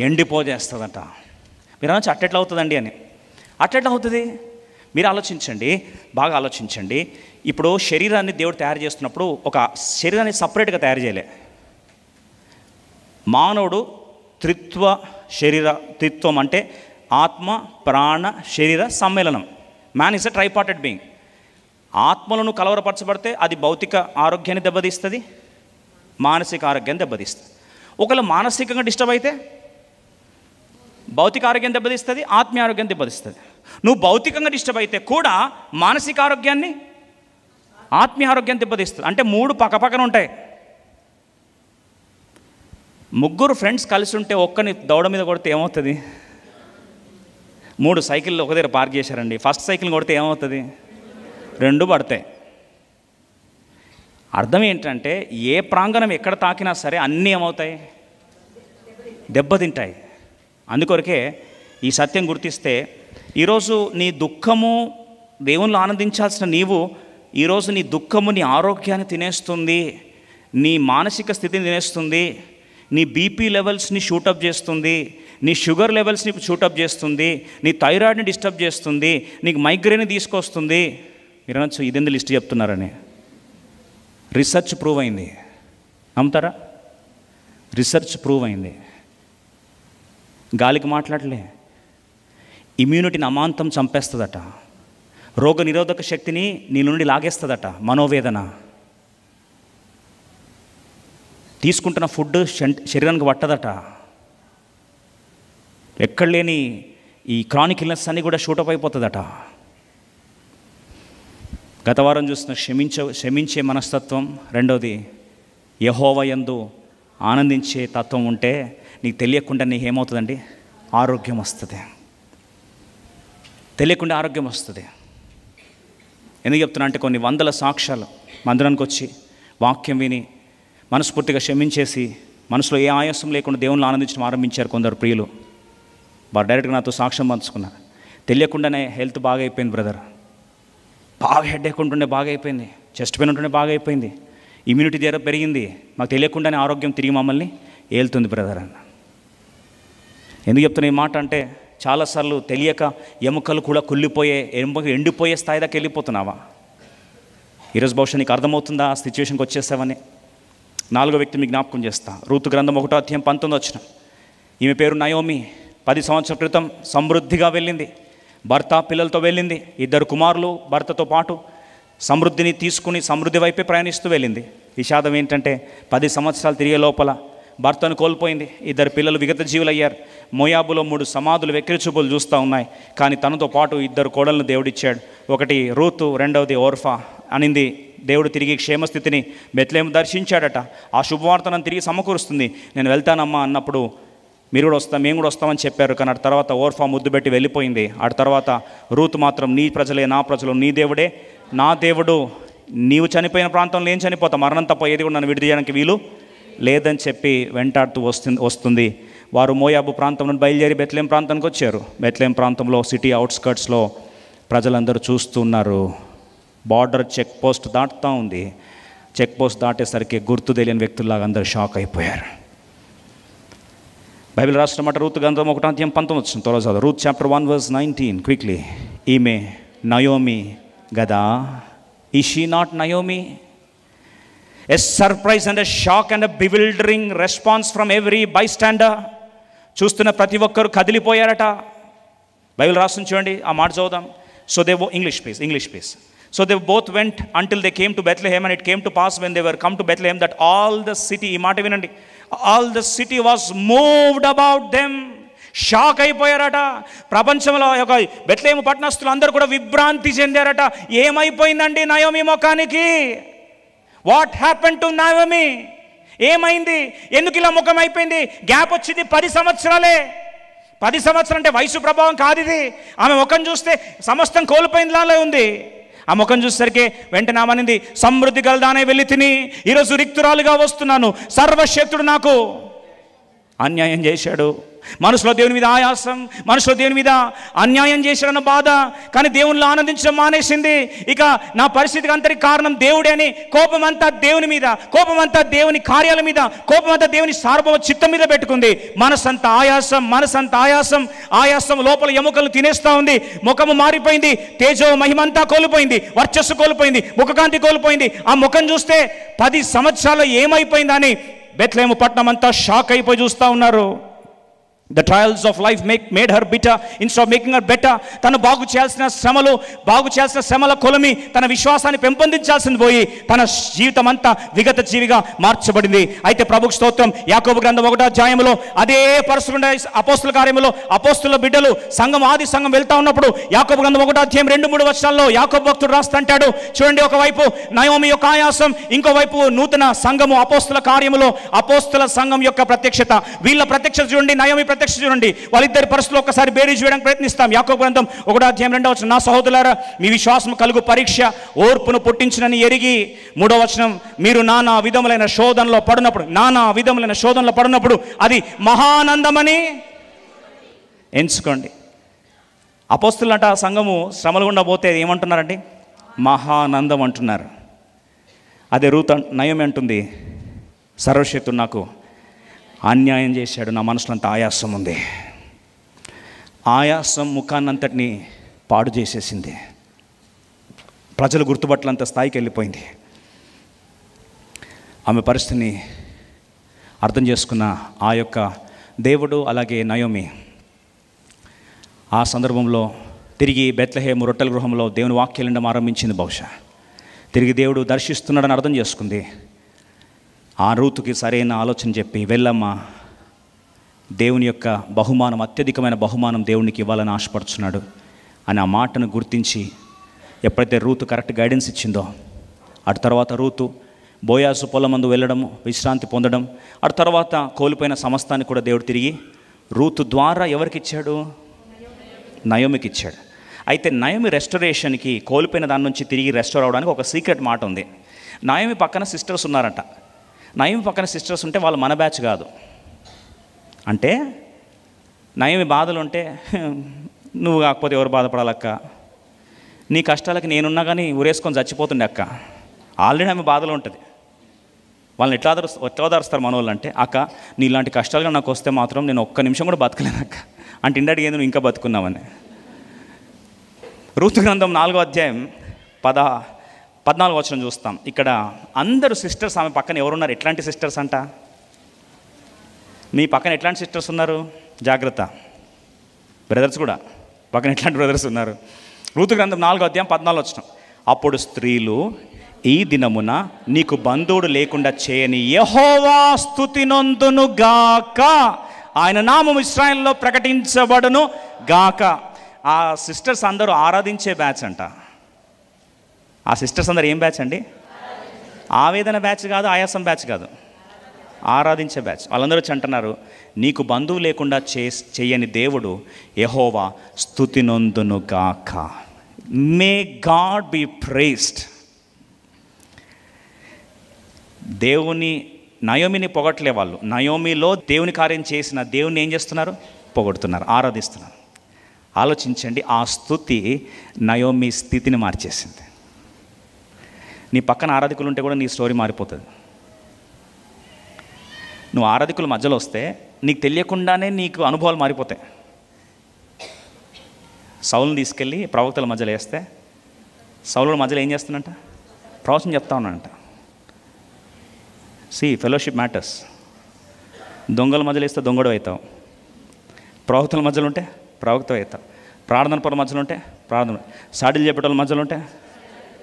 ఎండిపోజేస్తుందట. మీరు అనొచ్చు అట్టెట్లా అవుతుందండి అని. అట్టెట్లా అవుతుంది? మీరు ఆలోచించండి, బాగా ఆలోచించండి. ఇప్పుడు శరీరాన్ని దేవుడు తయారు చేస్తున్నప్పుడు ఒక శరీరాన్ని సపరేట్గా తయారు చేయలే. మానవుడు త్రిత్వం అంటే ఆత్మ ప్రాణ శరీర సమ్మేళనం. Man is a tripartite being. ఆత్మలను కలవరపరచబడితే అది భౌతిక ఆరోగ్యాన్ని దెబ్బతీస్తుంది, మానసిక ఆరోగ్యాన్ని దెబ్బతీస్తుంది. ఒకవేళ మానసికంగా డిస్టర్బ్ అయితే భౌతిక ఆరోగ్యం దెబ్బతీస్తుంది, ఆత్మీయ ఆరోగ్యం దెబ్బతీస్తుంది. నువ్వు భౌతికంగా డిస్టర్బ్ అయితే కూడా మానసిక ఆరోగ్యాన్ని, ఆత్మీయ ఆరోగ్యాన్ని దెబ్బతీస్తుంది. అంటే మూడు పక్కపక్కన ఉంటాయి. ముగ్గురు ఫ్రెండ్స్ కలిసి ఉంటే ఒక్కని దౌడ మీద కొడితే ఏమవుతుంది? 3 సైకిళ్ళు ఒక దగ్గర పార్క్ చేశారండి, ఫస్ట్ సైకిల్ కొడితే ఏమవుతుంది? 2 పడతాయి. అర్థం ఏంటంటే, ఏ ప్రాంగణం ఎక్కడ తాకినా సరే అన్నీ ఏమవుతాయి? దెబ్బతింటాయి. అందుకొరకే ఈ సత్యం గుర్తిస్తే, ఈరోజు నీ దుఃఖము, దేవునిలో ఆనందించాల్సిన నీవు, ఈరోజు నీ దుఃఖము నీ ఆరోగ్యాన్ని తినేస్తుంది, నీ మానసిక స్థితిని తినేస్తుంది, నీ బీపీ లెవెల్స్ని షూటప్ చేస్తుంది, నీ షుగర్ లెవెల్స్ని షూటప్ చేస్తుంది, నీ థైరాయిడ్ని డిస్టర్బ్ చేస్తుంది, నీకు మైగ్రేన్ తీసుకొస్తుంది. మీరు అనొచ్చు ఇదెందుకు లిస్ట్ చెప్తున్నారని. రీసెర్చ్ ప్రూవ్ అయింది. నమ్ముతారా? రీసెర్చ్ ప్రూవ్ అయింది. గాలికి మాట్లాడలే, ఇమ్యూనిటీని అమాంతం చంపేస్తుందట, రోగ నిరోధక శక్తిని నీ నుండి లాగేస్తుందట, మనోవేదన. తీసుకుంటున్న ఫుడ్ శరీరానికి పట్టదట. ఎక్కడ లేని ఈ క్రానిక్ ఇల్నెస్ అన్నీ కూడా షూటప్ అయిపోతుందట. గత వారం చూసిన క్షమించే మనస్తత్వం, రెండవది యెహోవా యందు ఆనందించే తత్వం ఉంటే నీకు తెలియకుండా నీకు ఏమవుతుందండి? ఆరోగ్యం వస్తుంది. తెలియకుండా ఆరోగ్యం వస్తుంది. ఎందుకు చెప్తున్నా అంటే కొన్ని వందల సాక్ష్యాలు మందిరానికి వచ్చి వాక్యం విని మనస్ఫూర్తిగా క్షమించేసి మనసులో ఏ ఆయాసం లేకుండా దేవుళ్ళు ఆనందించడం ఆరంభించారు కొందరు ప్రియులు. వారు డైరెక్ట్గా నాతో సాక్ష్యం పంచుకున్నారు. తెలియకుండానే హెల్త్ బాగా అయిపోయింది బ్రదర్, బాగా హెడేక్ ఉంటుండే బాగా అయిపోయింది, చెస్ట్ పెయిన్ ఉంటుండే బాగా అయిపోయింది, ఇమ్యూనిటీ దగ్గర పెరిగింది, మాకు తెలియకుండానే ఆరోగ్యం తిరిగి మమ్మల్ని ఏలుతుంది బ్రదర్ అన్న. ఎందుకు చెప్తున్నా ఈ మాట అంటే చాలాసార్లు తెలియక ఎముకలు కూడా కుళ్ళిపోయే ఎండిపోయే స్థాయి దాకా వెళ్ళిపోతున్నావా? ఈరోజు బహుశా నీకు అర్థమవుతుందా ఆ సిచ్యువేషన్కి వచ్చేసావని. 4వ వ్యక్తి మీకు జ్ఞాపకం చేస్తా. రూతు గ్రంథం 1వ అధ్యాయం 19వ వచనం. ఈమె పేరు నయోమి. 10 సంవత్సరాల క్రితం సమృద్ధిగా వెళ్ళింది, భర్త పిల్లలతో వెళ్ళింది, 2 కుమారులు భర్తతో పాటు సమృద్ధిని తీసుకుని సమృద్ధి వైపే ప్రయాణిస్తూ వెళ్ళింది. విషాదం ఏంటంటే 10 సంవత్సరాలు తిరిగే లోపల భర్తను కోల్పోయింది, 2 పిల్లలు విగత జీవులయ్యారు. మోయాబులో 3 సమాధులు వెక్కిరి చూపులు చూస్తూ ఉన్నాయి. కానీ తనతో పాటు 2 కోడలను దేవుడిచ్చాడు. ఒకటి రూతు, రెండవది ఓర్ఫా అనింది. దేవుడు తిరిగి క్షేమస్థితిని బెత్లెహేము దర్శించాడట. ఆ శుభవార్త నన్ను తిరిగి సమకూరుస్తుంది, నేను వెళ్తానమ్మా అన్నప్పుడు మీరు కూడా వస్తాం, మేము కూడా వస్తామని చెప్పారు. కానీ ఆ తర్వాత ఓర్ఫా ముద్దు పెట్టి వెళ్ళిపోయింది. ఆ తర్వాత రూతు మాత్రం నీ ప్రజలే నా ప్రజలు, నీ దేవుడే నా దేవుడు, నీవు చనిపోయిన ప్రాంతంలో ఏం చనిపోతా, మరణం తప్ప ఏది కూడా నన్ను విడిది చేయడానికి వీలు లేదని చెప్పి వెంటాడుతూ వస్తుంది. వారు మోయాబు ప్రాంతం నుండి బయలుదేరి బెత్లెహేము ప్రాంతానికి వచ్చారు. బెత్లెహేము ప్రాంతంలో సిటీ అవుట్స్కర్ట్స్లో ప్రజలందరూ చూస్తున్నారు. బార్డర్ చెక్ పోస్ట్ దాటుతూ ఉంది. చెక్ పోస్ట్ దాటేసరికి గుర్తు తెలియని వ్యక్తుల్లాగా అందరూ షాక్ అయిపోయారు. బైబిల్ రాసిన మాట రూతు గ్రంథం 1వ అధ్యాయం 19 త్వరగా చదువు. Ruth chapter 1 verse 19 quickly. ఈమె నయోమి గదా? Is she not Naomi? A surprise and a shock and a bewildering response from every bystander. చూస్తున్న ప్రతి ఒక్కరు కదిలిపోయారట. బైబిల్ రాస్తుంది చూడండి, ఆ మాట చదువుదాం. So they English please. So they both went until they came to Bethlehem, and it came to pass when they were come to Bethlehem that all the city, ఈ మాట వినండి, all the city was moved about them. Shock అయిపోయారట. ప్రపంచంలో ఒక బెత్లెహేము పట్టణస్తులు అందరూ కూడా విభ్రాంతి చెందారట. ఏమైపోయిందండి నయోమి ముఖానికి? What happen to Naomi? ఏమైంది? ఎందుకు ఇలా ముఖం అయిపోయింది? గ్యాప్ వచ్చింది 10 సంవత్సరాలే. 10 సంవత్సరాలు అంటే వయసు ప్రభావం కాదు ఇది. ఆమె ముఖం చూస్తే సమస్తం కోల్పోయిందిలానే ఉంది. ఆ ముఖం చూసేసరికి వెంటనే ఆమెనింది, సమృద్ధి గలదానే వెళ్ళి తిని ఈరోజు రిక్తురాలుగా వస్తున్నాను. సర్వశక్తుడు నాకు అన్యాయం చేశాడు. మనసులో దేవుని మీద ఆయాసం, మనసులో దేవుని మీద అన్యాయం చేశాడన్న బాధ. కానీ దేవునిలో ఆనందించడం మానేసింది. ఇక నా పరిస్థితికి అంతటి కారణం దేవుడే అని కోపం అంతా దేవుని మీద, కోపం అంతా దేవుని కార్యాల మీద, కోపం అంతా దేవుని సార్వభౌమ చిత్తం మీద పెట్టుకుంది. మనసంత ఆయాసం, ఆయాసం లోపల ఎముకలు తినేస్తూ ఉంది. ముఖము మారిపోయింది, తేజో మహిమంతా కోల్పోయింది, వర్చస్సు కోల్పోయింది, ముఖకాంతి కోల్పోయింది. ఆ ముఖం చూస్తే 10 సంవత్సరాలు ఏమైపోయిందని బెత్లెహేము పట్టణం అంతా షాక్ అయిపోయి చూస్తూ ఉన్నారు. The trials of life made her bitter instead of making her better. తను బాగు చేయాల్సిన శ్రమల కొలమి తన విశ్వాసాన్ని పెంపొందించాల్సింది పోయి తన జీవితం అంతా విగత జీవిగా మార్చబడింది. అయితే ప్రభుకు స్తోత్రం. యాకోబు గ్రంథం 1వ అధ్యాయంలో అదే పరిస్థితి అపోస్తుల కార్యములో అపోస్తుల బిడ్డలు ఆది సంఘం వెళ్తా ఉన్నప్పుడు యాకోబు గ్రంథం 1వ అధ్యాయం 2-3 వచనాల్లో యాకోబు భక్తుడు రాస్తాంటాడు చూడండి. ఒకవైపు నయోమి యొక్క ఆయాసం, ఇంకోవైపు నూతన సంఘము అపోస్తుల కార్యములో అపోస్తుల సంఘం యొక్క ప్రత్యక్షత. వీళ్ళ ప్రత్యక్షత చూడండి, నయోమి ప్రత్యక్షత చూడండి. వాళ్ళిద్దరి పరిస్థితులు ఒకసారి బేరీజ్ వేయడానికి ప్రయత్నిస్తాం. యాకోబు గ్రంథం 1వ అధ్యాయం 2వ వచనం, నా సహోదరులారా మీ విశ్వాసం కలుగు పరీక్ష ఓర్పును పుట్టించునని ఎరిగి. 3వ వచనం, మీరు నానా విధములైన శోధనలో పడినప్పుడు అది మహానందమని ఎంచుకోండి. అపోస్తులంట ఆ సంఘము శ్రమలు గుండా పోతే ఏమంటున్నారండి? మహానందం అంటున్నారు. అదే రూత్ నయోమి అంటుంది, సర్వశక్తుడు నాకు అన్యాయం చేశాడు, నా మనసులో అంత ఆయాసం ఉంది. ఆయాసం ముఖాన్నంతటిని పాడు చేసేసింది. ప్రజలు గుర్తుపట్టలంత స్థాయికి వెళ్ళిపోయింది. ఆమె పరిస్థితిని అర్థం చేసుకున్న ఆ యొక్క దేవుడు అలాగే నయోమి ఆ సందర్భంలో తిరిగి బెత్లెహేము రొట్టెల గృహంలో దేవుని వాక్యాలు వినడం ఆరంభించింది. బహుశా తిరిగి దేవుడు దర్శిస్తున్నాడని అర్థం చేసుకుంది. ఆ రూతుకి సరైన ఆలోచన చెప్పి, వెళ్ళమ్మా దేవుని యొక్క బహుమానం, అత్యధికమైన బహుమానం దేవునికి ఇవ్వాలని ఆశపడుతున్నాడు అని ఆ మాటను గుర్తించి ఎప్పుడైతే రూతు కరెక్ట్ గైడెన్స్ ఇచ్చిందో, అటు తర్వాత రూతు బోయాజు పొలమందు వెళ్ళడము, విశ్రాంతి పొందడం, అటు తర్వాత కోల్పోయిన సమస్తాన్ని కూడా దేవుడు తిరిగి రూతు ద్వారా ఎవరికి ఇచ్చాడు? నయోమికి ఇచ్చాడు. అయితే నయోమి రెస్టరేషన్కి, కోల్పోయిన దాని నుంచి తిరిగి రెస్టోర్ అవడానికి ఒక సీక్రెట్ మాట ఉంది. నయోమి పక్కన సిస్టర్స్ ఉన్నారట. నయోమి పక్కన సిస్టర్స్ ఉంటే వాళ్ళు మన బ్యాచ్ కాదు. అంటే నయోమి బాధలు ఉంటే నువ్వు కాకపోతే ఎవరు బాధపడాలక్క, నీ కష్టాలకి నేనున్నా కానీ ఊరేసుకొని చచ్చిపోతుండే అక్క. ఆల్రెడీ ఆమె బాధలు ఉంటుంది. వాళ్ళని ఎట్లా ఓదారుస్తారు మన వాళ్ళు అంటే, అక్క నీ ఇలాంటి కష్టాలుగా నాకు వస్తే మాత్రం నేను ఒక్క నిమిషం కూడా బతకలేను అక్క అంటే ఇండడికి ఏంది నువ్వు ఇంకా బతుకున్నావని. రూతు గ్రంథం 4వ అధ్యాయం 14వ వచనం చూస్తాం. ఇక్కడ అందరూ సిస్టర్స్ ఆమె పక్కన ఎవరున్నారు? ఎట్లాంటి సిస్టర్స్ అంట? మీ పక్కన ఎట్లాంటి సిస్టర్స్ ఉన్నారు? జాగ్రత్త. బ్రదర్స్ కూడా పక్కన ఎట్లాంటి బ్రదర్స్ ఉన్నారు? రూతు గ్రంథం 4వ అధ్యాయం 14వ వచనం. అప్పుడు స్త్రీలు, ఈ దినమున నీకు బంధువుడు లేకుండా చేయని యెహోవా స్తుతి నొందును గాక, ఆయన నామం ఇశ్రాయేలులో ప్రకటించబడును గాక. ఆ సిస్టర్స్ అందరూ ఆరాధించే బ్యాచ్ అంట. ఆ సిస్టర్స్ అందరూ ఏం బ్యాచ్ అండి? ఆవేదన బ్యాచ్ కాదు, ఆయాసం బ్యాచ్ కాదు, ఆరాధించే బ్యాచ్. వాళ్ళందరూ వచ్చి అంటున్నారు, నీకు బంధువు లేకుండా చేయని దేవుడు యెహోవా స్తుతి నొందును గాక. May God be praised. దేవుని నయోమిని పొగట్లే వాళ్ళు. నయోమిలో దేవుని కార్యం చేసిన దేవుని ఏం చేస్తున్నారు? పొగడుతున్నారు, ఆరాధిస్తున్నారు. ఆలోచించండి, ఆ స్తుతి నయోమి స్థితిని మార్చేసింది. నీ పక్కన ఆరాధికులు ఉంటే కూడా నీ స్టోరీ మారిపోతుంది. నువ్వు ఆరాధికుల మధ్యలో వస్తే నీకు తెలియకుండానే నీకు అనుభవాలు మారిపోతాయి. సౌలుని తీసుకెళ్ళి ప్రవక్తల మధ్యలో వేస్తే సౌలుల మధ్యలో ఏం చేస్తున్నంట? ప్రవచనం చెప్తా ఉన్నానంట. Fellowship matters. దొంగల మధ్యలో వేస్తే దొంగడు అవుతావు, ప్రవక్తల మధ్యలో ఉంటే ప్రవక్త అవుతావు, ప్రార్థన పరుల మధ్యలో ఉంటే ప్రార్థన, సాడీలు చెప్పేటోళ్ళ మధ్యలో ఉంటే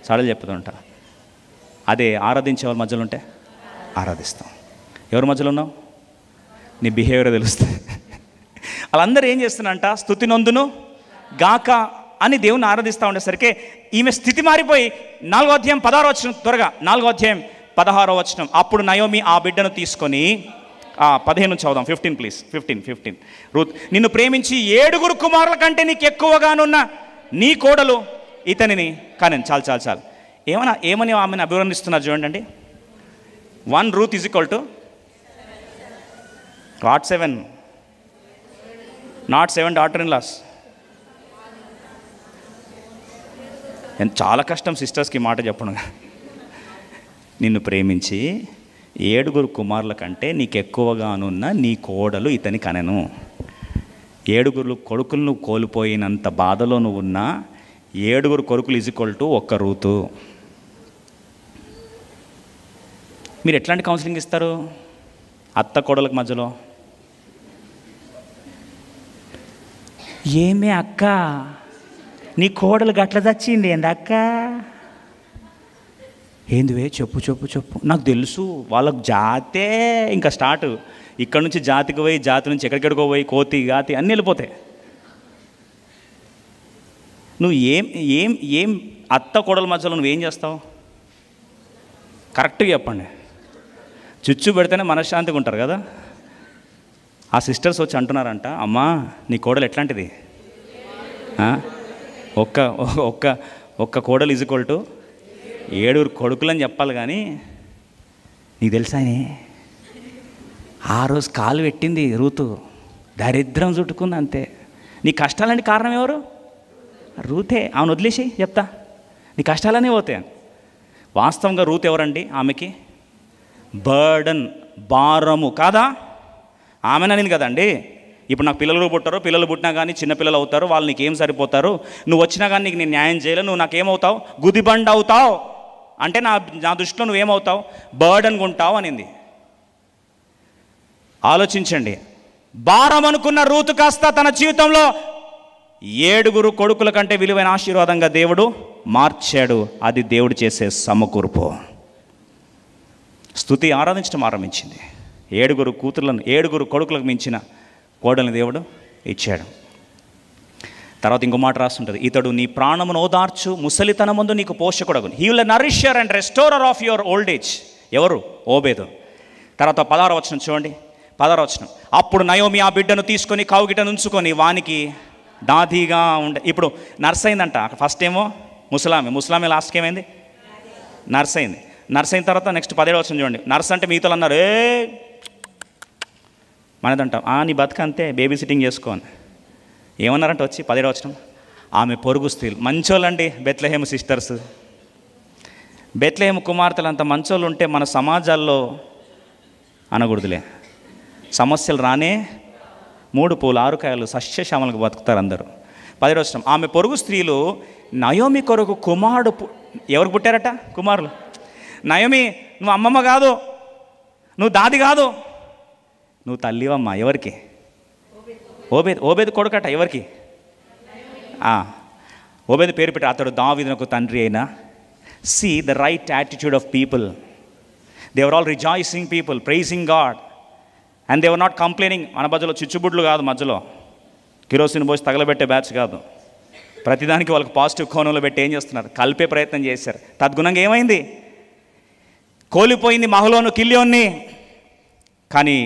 సాడీలు చెప్తూ ఉంటా. అదే ఆరాధించే వాళ్ళ మధ్యలో ఉంటే ఆరాధిస్తాం. ఎవరి మధ్యలో ఉన్నావు? నీ బిహేవియర్ తెలుస్తుంది. వాళ్ళందరూ ఏం చేస్తున్నారంట? స్తుతి నొందును గాక అని దేవుని ఆరాధిస్తూ ఉండేసరికి ఈమె స్థితి మారిపోయి 4వ అధ్యాయం 16వ వచనం, త్వరగా 4వ అధ్యాయం 16వ వచనం. అప్పుడు నయోమి ఆ బిడ్డను తీసుకొని 15 నుంచి చదువుదాం. 15 ప్లీజ్. 15. రూత్, నిన్ను ప్రేమించి 7 కుమారుల కంటే నీకు ఎక్కువగానున్న నీ కోడలు ఇతనిని కానీ చాలు ఏమని ఆమెను అభివర్ణిస్తున్నారు చూడండి. 1 Ruth = not 7 daughter-in-laws. చాలా కష్టం సిస్టర్స్కి మాట చెప్పను. నిన్ను ప్రేమించి 7 కుమారుల కంటే నీకు ఎక్కువగానున్న నీ కోడలు ఇతని కనెను. 7 కొడుకులను కోల్పోయినంత బాధలో నువ్వు ఉన్నా 7 కొడుకులు = 1 రూతు. మీరు ఎట్లాంటి కౌన్సిలింగ్ ఇస్తారు అత్త కోడలకు మధ్యలో? ఏమే అక్క నీ కోడలు గట్ల చచ్చింది ఏంది అక్క? ఏందివే చెప్పు. నాకు తెలుసు, వాళ్ళకు జాతే ఇంకా స్టార్ట్. ఇక్కడ నుంచి జాతికి పోయి, జాతి నుంచి ఎక్కడికెక్కడికో పోయి, కోతి గాతి అన్నీ వెళ్ళిపోతాయి. నువ్వు ఏం అత్త కోడల మధ్యలో నువ్వేం చేస్తావు? కరెక్ట్గా చెప్పండి. చుచ్చు పెడితేనే మనశ్శాంతిగా ఉంటారు కదా. ఆ సిస్టర్స్ వచ్చి అంటున్నారంట, అమ్మా నీ కోడలు ఎట్లాంటిది? ఒక్క కోడలు = 7 కొడుకులని చెప్పాలి. కానీ నీకు తెలుసా, ఆ రోజు కాలు పెట్టింది రూతు, దరిద్రం చుట్టుకుంది అంతే. నీ కష్టాలంటే కారణం ఎవరు? రూతే. ఆమెను వదిలేసి చెప్తా, నీ కష్టాలనే పోతాయి. వాస్తవంగా రూత్ ఎవరండి? ఆమెకి బర్డన్, భారము కాదా? ఆమెననింది కదండి. ఇప్పుడు నాకు పిల్లలు పుట్టినా కానీ చిన్నపిల్లలు అవుతారు, వాళ్ళు నీకేం సరిపోతారు, నువ్వు వచ్చినా కానీ నీకు నేను న్యాయం చేయలేదు, నువ్వు నాకేమవుతావు? గుదిబండ అవుతావు. అంటే నా దృష్టిలో నువ్వేమవుతావు? బర్డన్గా ఉంటావు అనింది. ఆలోచించండి, భారం అనుకున్న రూతు కాస్త తన జీవితంలో 7 కొడుకుల కంటే విలువైన ఆశీర్వాదంగా దేవుడు మార్చాడు. అది దేవుడు చేసే సమకూర్పు. స్తుతి ఆరాధించడం ఆరంభించింది. 7 కూతుర్లను, 7 కొడుకులకు మించిన కోడల్ని దేవుడు ఇచ్చాడు. తర్వాత ఇంకో మాట రాస్తుంటుంది, ఇతడు నీ ప్రాణమును ఓదార్చు, ముసలితనమందు నీకు పోషకుడగు. He will nourisher and restorer of your old age. ఎవరు? ఓబేదు. తర్వాత 16వ వచనం చూడండి, 16వ వచనం. అప్పుడు నయోమి ఆ బిడ్డను తీసుకొని కౌగిట నుంచుకొని వానికి దాదిగా ఉండే. ఇప్పుడు నర్స్ అయిందంట. ఫస్ట్ ఏమో ముసలామె లాస్ట్కి ఏమైంది? నర్స్ అయింది. నర్స్ అయిన తర్వాత నెక్స్ట్ 17వ వచనం చూడండి. నర్స్ అంటే మిగతా అన్నారు, మనదంటాం నీ బతుకంతే, బేబీ సిట్టింగ్ చేసుకోని. ఏమన్నారంటే వచ్చి 17వ వచనం, ఆమె పొరుగు స్త్రీలు మంచోళ్ళండి. బెత్లెహేము సిస్టర్స్, బెత్లెహేము కుమార్తెలు అంత మంచోళ్ళు ఉంటే మన సమాజాల్లో అనకూడదులే, సమస్యలు రానే 3 పూలు 6 కాయలు సస్యశ్యామలకు బతుకుతారు అందరూ. 17వ వచనం, ఆమె పొరుగు స్త్రీలు నయోమి కొరకు కుమారుడు ఎవరికి పుట్టారట? కుమారులు. నయోమి, నువ్వు అమ్మమ్మ కాదు, నువ్వు దాది కాదు, నువ్వు తల్లివమ్మ. ఎవరికి? ఓబేదు కొడుకట. ఎవరికి? ఓబేదు పేరు పెట్టి అతడు దావీదునకు తండ్రి అయినా. See the right attitude of people. They were all rejoicing people, praising God, and they were not complaining. మన మధ్యలో చిచ్చుబుడ్లు కాదు, మధ్యలో కిరోసిన్ పోసి తగలబెట్టే బ్యాచ్ కాదు. ప్రతిదానికి వాళ్ళకి పాజిటివ్ కోణంలో పెట్టి ఏం చేస్తున్నారు? కలిపే ప్రయత్నం చేశారు. తద్గుణంగా ఏమైంది? కోల్పోయింది మహలోను కిల్యోన్ని. కానీ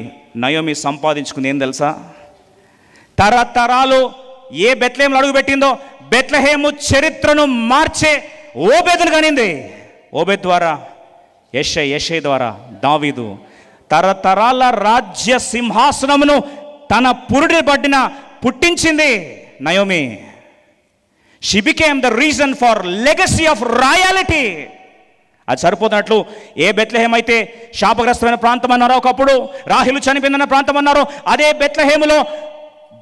నయోమి సంపాదించుకుంది ఏం తెలుసా? తరతరాలు ఏ బెత్లెహేములో అడుగుపెట్టిందో బెత్లెహేము చరిత్రను మార్చే ఓబేదును కనింది. ఓబేద్ ద్వారా యెషై ద్వారా దావీదు. తరతరాల రాజ్య సింహాసనమును తన పురుడి పట్టిన పుట్టించింది Naomi. She became the reason for legacy of royalty. అది సరిపోతున్నట్లు ఏ బెత్లెహేం అయితే శాపగ్రస్తమైన ప్రాంతం అన్నారో, ఒకప్పుడు రాహేలు చనిపోయిందన్న ప్రాంతం అన్నారో, అదే బెత్లెహేములో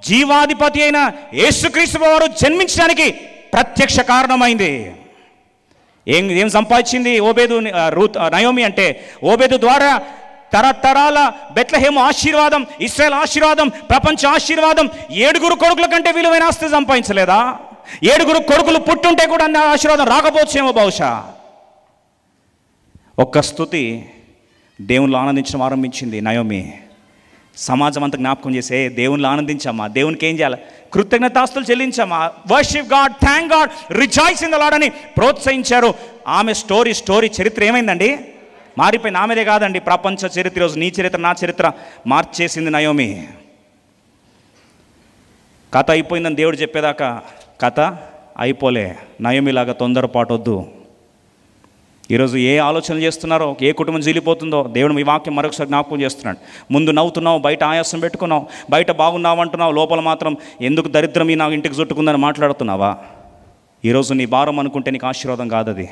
జీవాధిపతి అయిన యేసుక్రీస్తు వారు జన్మించడానికి ప్రత్యక్ష కారణమైంది. ఏం సంపాదించింది ఓబేదు నయోమి అంటే? ఓబేదు ద్వారా తరతరాల బెత్లెహేము ఆశీర్వాదం, ఇశ్రాయేల్ ఆశీర్వాదం, ప్రపంచ ఆశీర్వాదం. 7 కొడుకుల కంటే విలువైన ఆస్తి సంపాదించలేదా? 7 కొడుకులు పుట్టుంటే కూడా అన్న ఆశీర్వాదం రాకపోవచ్చేమో బహుశా. ఒక్క స్తుతి దేవునిలో ఆనందించడం ఆరంభించింది నయోమి. సమాజం అంతా జ్ఞాపకం చేసే దేవునిలో ఆనందించామా, దేవునికి ఏం చేయాలి? కృతజ్ఞతాస్తులు చెల్లించామా, worship God, thank God, rejoice in the Lord అని ప్రోత్సహించారు. ఆమె స్టోరీ చరిత్ర ఏమైందండి? మారిపోయింది. ఆమెదే కాదండి, ప్రపంచ చరిత్ర. ఈరోజు నీ చరిత్ర, నా చరిత్ర మార్చేసింది నయోమి. కథ అయిపోయిందని దేవుడు చెప్పేదాకా కథ అయిపోలే. నయోమిలాగా తొందరపాటు వద్దు. ఈరోజు ఏ ఆలోచనలు చేస్తున్నారో, ఏ కుటుంబం జీలిపోతుందో దేవుడు మీ వాక్యం మరొకసారి జ్ఞాపకం చేస్తున్నాడు. ముందు నవ్వుతున్నావు, బయట ఆయాసం పెట్టుకున్నావు, బయట బాగున్నావు అంటున్నావు, లోపల మాత్రం ఎందుకు దరిద్రం ఈ నా ఇంటికి చుట్టుకుందని మాట్లాడుతున్నావా? ఈరోజు నీ భారం అనుకుంటే నీకు ఆశీర్వాదం కాదు అది.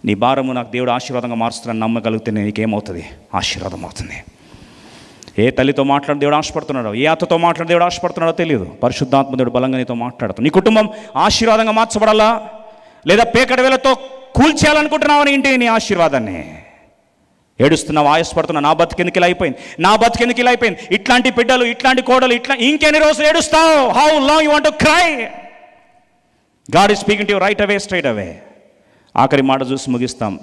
నీ భారము నాకు దేవుడు ఆశీర్వాదంగా మారుస్తున్నాను నమ్మగలిగితే నీకేమవుతుంది? ఆశీర్వాదం అవుతుంది. ఏ తల్లితో మాట్లాడి దేవుడు ఆశపడుతున్నాడో, ఏ అత్తతో మాట్లాడి దేవుడు ఆశపడుతున్నాడో తెలియదు. పరిశుద్ధాత్మ దేవుడు బలంగా నీతో మాట్లాడుతాడు. నీ కుటుంబం ఆశీర్వాదంగా మార్చబడాలా, లేదా పేకడ వేలతో కూల్చేయాలనుకుంటున్నావని ఇంటి నీ ఆశీర్వాదాన్ని ఏడుస్తున్నావు, ఆయాసపడుతున్నావు. నా బతుకెందుకు ఇలా అయిపోయింది, ఇట్లాంటి బిడ్డలు, ఇట్లాంటి కోడలు, ఇంకెన్ని రోజులు ఏడుస్తావు? How long you want to cry? God is speaking to you right away, straight away. ఆఖరి మాట చూసి ముగిస్తాం.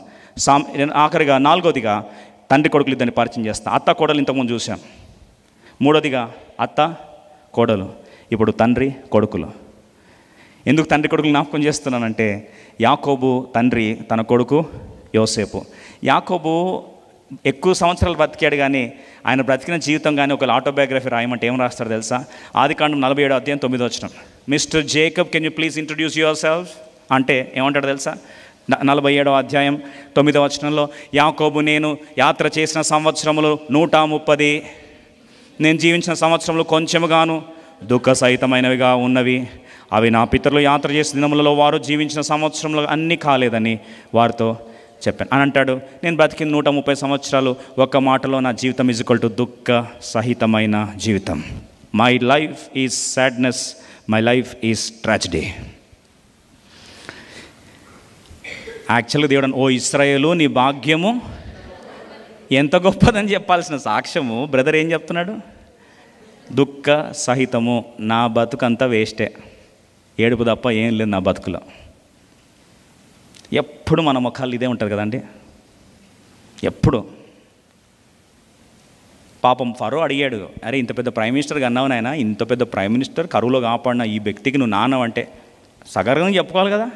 ఆఖరిగా 4వదిగా తండ్రి కొడుకులు ఇద్దరిని పరిచయం చేస్తాం. అత్త కోడలు ఇంతకుముందు చూసాం. 3వదిగా అత్త కోడలు, ఇప్పుడు తండ్రి కొడుకులు. ఎందుకు తండ్రి కొడుకులు జ్ఞాపకం చేస్తున్నానంటే, యాకోబు తండ్రి, తన కొడుకు యోసేపు. యాకోబు ఎక్కువ సంవత్సరాలు బ్రతికాడు, కానీ ఆయన బ్రతికిన జీవితం కానీ ఒక ఆటోబయోగ్రఫీ రాయమంటే ఏం రాస్తాడు తెలుసా? ఆదికాండం 47వ అధ్యాయం 9వ వచనం. Mister Jacob, can you please introduce your self అంటే ఏమంటాడు తెలుసా? 47వ అధ్యాయం 9వ వచనంలో, యాకోబు, నేను యాత్ర చేసిన సంవత్సరములు 130, నేను జీవించిన సంవత్సరములు కొంచెముగాను దుఃఖ సహితమైనవిగా ఉన్నవి. అవి నా పితరులు యాత్ర చేసిన దినములలో వారు జీవించిన సంవత్సరంలో అన్నీ కాలేదని వారితో చెప్పాను అని అంటాడు. నేను బ్రతికిన 130 సంవత్సరాలు. ఒక్క మాటలో నా జీవితం ఈజ్ ఈక్వల్ టు దుఃఖ సహితమైన జీవితం. My life is sadness, my life is tragedy. యాక్చువల్గా దేవుడు, ఓ ఇశ్రాయేలు, నీ భాగ్యము ఎంత గొప్పదని చెప్పాల్సిన సాక్ష్యము బ్రదర్ ఏం చెప్తున్నాడు? దుఃఖ సహితము. నా బతుకంతా వేస్టే, ఏడుపు తప్ప ఏం లేదు నా బతుకులో. ఎప్పుడు మన ముఖాలు ఇదే ఉంటుంది కదండి. ఎప్పుడు పాపం ఫరో అడిగాడు, అరే ఇంత పెద్ద ప్రైమ్ మినిస్టర్గా అన్నావు నాయన, ఇంత పెద్ద ప్రైమ్ మినిస్టర్ కరువులో కాపాడిన ఈ వ్యక్తికి నువ్వు నాన్నవంటే సగర్వంగా చెప్పుకోవాలి కదా.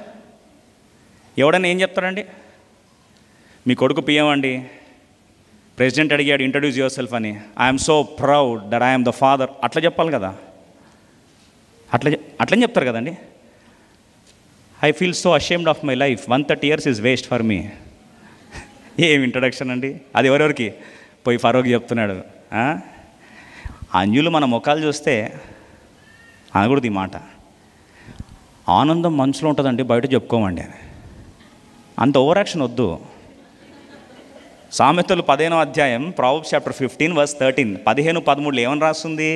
ఎవడన్నా ఏం చెప్తారండి, మీ కొడుకు పిఎం అండి, ప్రెసిడెంట్ అడిగాడు ఇంట్రడ్యూస్ యువర్ సెల్ఫ్ అని, I'm so proud that I'm the father, అట్లా చెప్పాలి కదా. అట్లని చెప్తారు కదండి. I feel so ashamed of my life, 130 years is waste for me. ఏం ఇంట్రడక్షన్ అండి అది, ఎవరెవరికి పోయి ఫరోకి చెప్తున్నాడు. అంజులు మన ముఖాలు చూస్తే అనకూడదు ఈ మాట. ఆనందం మనసులో ఉంటుందండి, బయట చెప్పుకోమండి. అంత ఓవర్ యాక్షన్ వద్దు. సామెతలు 15వ అధ్యాయం, ప్రావెర్బ్స్ చాప్టర్ 15 verse 13, 15-13 ఏమని రాస్తుంది?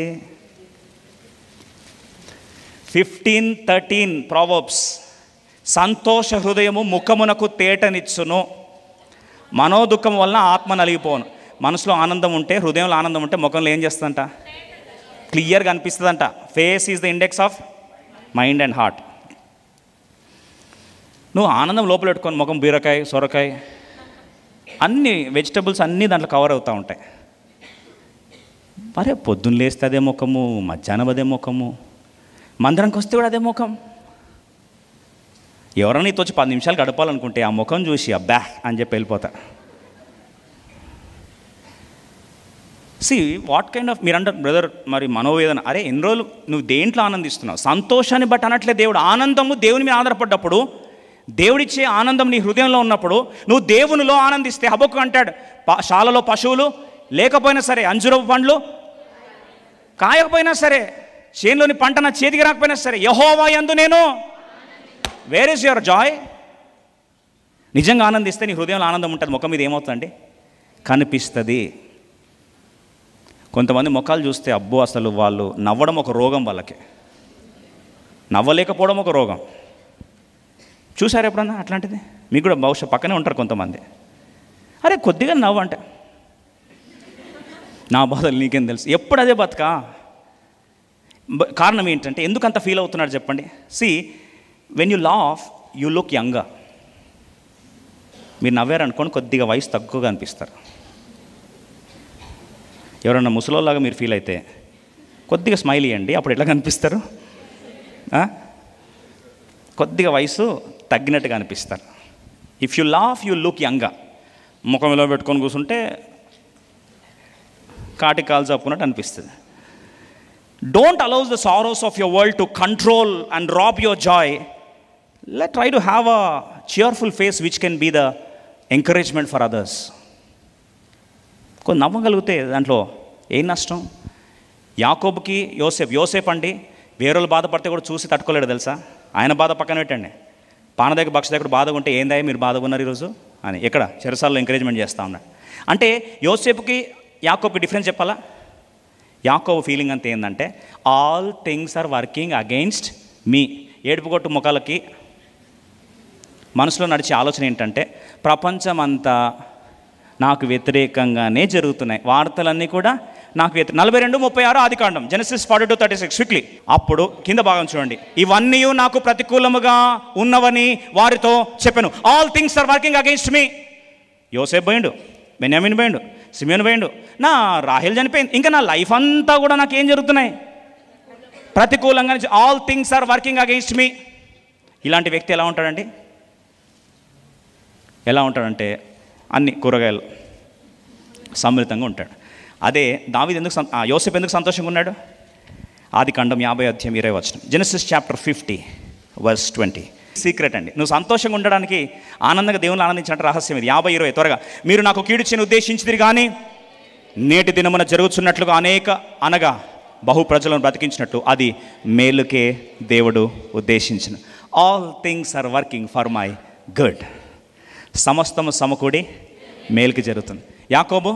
15:13 ప్రావెర్బ్స్, సంతోష హృదయము ముఖమునకు తేటనిచ్చును, మనోదుఖం వలన ఆత్మ నలిగిపోను. మనసులో ఆనందం ఉంటే, హృదయంలో ఆనందం ఉంటే ముఖంలో ఏం చేస్తుందంట? క్లియర్గా అనిపిస్తుందంట. Face is the index of mind and heart. నువ్వు ఆనందం లోపల పెట్టుకొని ముఖం బీరకాయ, సొరకాయ, అన్ని వెజిటబుల్స్ అన్నీ దాంట్లో కవర్ అవుతూ ఉంటాయి. అరే పొద్దున్న లేస్తే అదే ముఖము, మధ్యాహ్నం అదే ముఖము, మందిరంకి వస్తే కూడా అదే ముఖం. ఎవరైనా నీతో వచ్చి 10 నిమిషాలు గడపాలనుకుంటే ఆ ముఖం చూసి అబ్బా అని చెప్పి వెళ్ళిపోతా. సి వాట్ కైండ్ ఆఫ్, మీరు అంటారు బ్రదర్ మరి మనోవేదన, అరే ఎన్ని రోజులు నువ్వు దేంట్లో ఆనందిస్తున్నావు? సంతోషాన్ని బట్టి అనట్లే దేవుడు. ఆనందము దేవుని మీద ఆధారపడ్డప్పుడు, దేవుడిచ్చే ఆనందం నీ హృదయంలో ఉన్నప్పుడు నువ్వు దేవునిలో ఆనందిస్తే, హబక్కు అంటాడు, శాలలో పశువులు లేకపోయినా సరే, అంజూరపు పండ్లు కాయకపోయినా సరే, చేనులోని పంట నా చేతికి రాకపోయినా సరే, యెహోవా యందు నేను, వేర్ ఈజ్ యువర్ జాయ్? నిజంగా ఆనందిస్తే నీ హృదయంలో ఆనందం ఉంటుంది. ముఖం మీద ఏమవుతుందండి? కనిపిస్తుంది. కొంతమంది ముఖాలు చూస్తే అబ్బో అసలు వాళ్ళు నవ్వడం ఒక రోగం, వాళ్ళకి నవ్వలేకపోవడం ఒక రోగం. చూసారు ఎప్పుడన్నా అట్లాంటిది? మీకు కూడా బహుశా పక్కనే ఉంటారు కొంతమంది. అరే కొద్దిగా నవ్వు అంటే, నా బాధలు నీకేం తెలుసు, ఎప్పుడు అదే బతుకా. కారణం ఏంటంటే ఎందుకు అంత ఫీల్ అవుతున్నాడు చెప్పండి. See when you laugh you look younger. మీరు నవ్వారనుకోండి కొద్దిగా వయసు తక్కువగా అనిపిస్తారు. ఎవరన్నా ముసలోలాగా మీరు ఫీల్ అయితే కొద్దిగా స్మైల్ ఇవ్వండి, అప్పుడు ఎట్లా కనిపిస్తారు? కొద్దిగా వయసు తగ్గినట్టుగా అనిపిస్తారు. If you laugh you look younger. ముఖంలో పెట్టుకొని కూర్చుంటే కాటి కాలు చప్పునట్టు అనిపిస్తుంది. Don't allows the sorrows of your world to control and rob your joy. Let try to have a cheerful face which can be the encouragement for others. కొంచెం నవ్వగలిగితే దాంట్లో ఏం నష్టం? యాకోబుకి యోసేపు అండి వేరేళ్ళు బాధపడితే కూడా చూసి తట్టుకోలేడు తెలుసా. ఆయన బాధ పక్కన పెట్టండి, పానదగ్గర భక్ష దగ్గర బాధగా ఉంటే ఏందా మీరు బాధగా ఉన్నారు ఈరోజు అని ఎక్కడ చెరసాల్లో ఎంకరేజ్మెంట్ చేస్తూ ఉన్నాడు. అంటే యోసేపుకి యాకోబుకి డిఫరెన్స్ చెప్పాలా? యాకోబు ఫీలింగ్ అంతా ఏంటంటే all things are working against me. ఏడుపుగొట్టు ముఖాలకి మనసులో నడిచే ఆలోచన ఏంటంటే ప్రపంచమంతా నాకు వ్యతిరేకంగానే జరుగుతున్నాయి, వార్తలన్నీ కూడా నాకు 42:36 ఆదికాండం, జెనసిస్ 42:36 క్విక్లీ. అప్పుడు కింద భాగం చూడండి, ఇవన్నీ నాకు ప్రతికూలముగా ఉన్నవని వారితో చెప్పాను. All things are working against me. యోసేపు పోయిండు, బెన్యామిన్ పోయిండు, సిమియోను పోయిండు, నా రాహేల్ చనిపోయింది, ఇంకా నా లైఫ్ అంతా కూడా నాకు ఏం జరుగుతున్నాయి? ప్రతికూలంగా. All things are working against me. ఇలాంటి వ్యక్తి ఎలా ఉంటాడండి? ఎలా ఉంటాడంటే అన్ని కూరగాయలు సమృద్ధంగా ఉంటాడు. అదే దావీదు యోసేపు ఎందుకు సంతోషంగా ఉన్నాడు? ఆదికాండం 50:20. Genesis chapter 50 verse 20. సీక్రెట్ అండి. నువ్వు సంతోషంగా ఉండడానికి, ఆనందంగా దేవుని ఆనందించినట్టు రహస్యం ఇది. 50:20 త్వరగా. మీరు నాకు కీడు చేయని ఉద్దేశించిదిరి కానీ నేటి దినమున జరుగుతున్నట్లుగా అనగా బహు ప్రజలను బ్రతికించినట్టు అది మేలుకే దేవుడు ఉద్దేశించిన. All things are working for my good. సమస్తము సమకూడి మేలుకి జరుగుతుంది. యాకోబు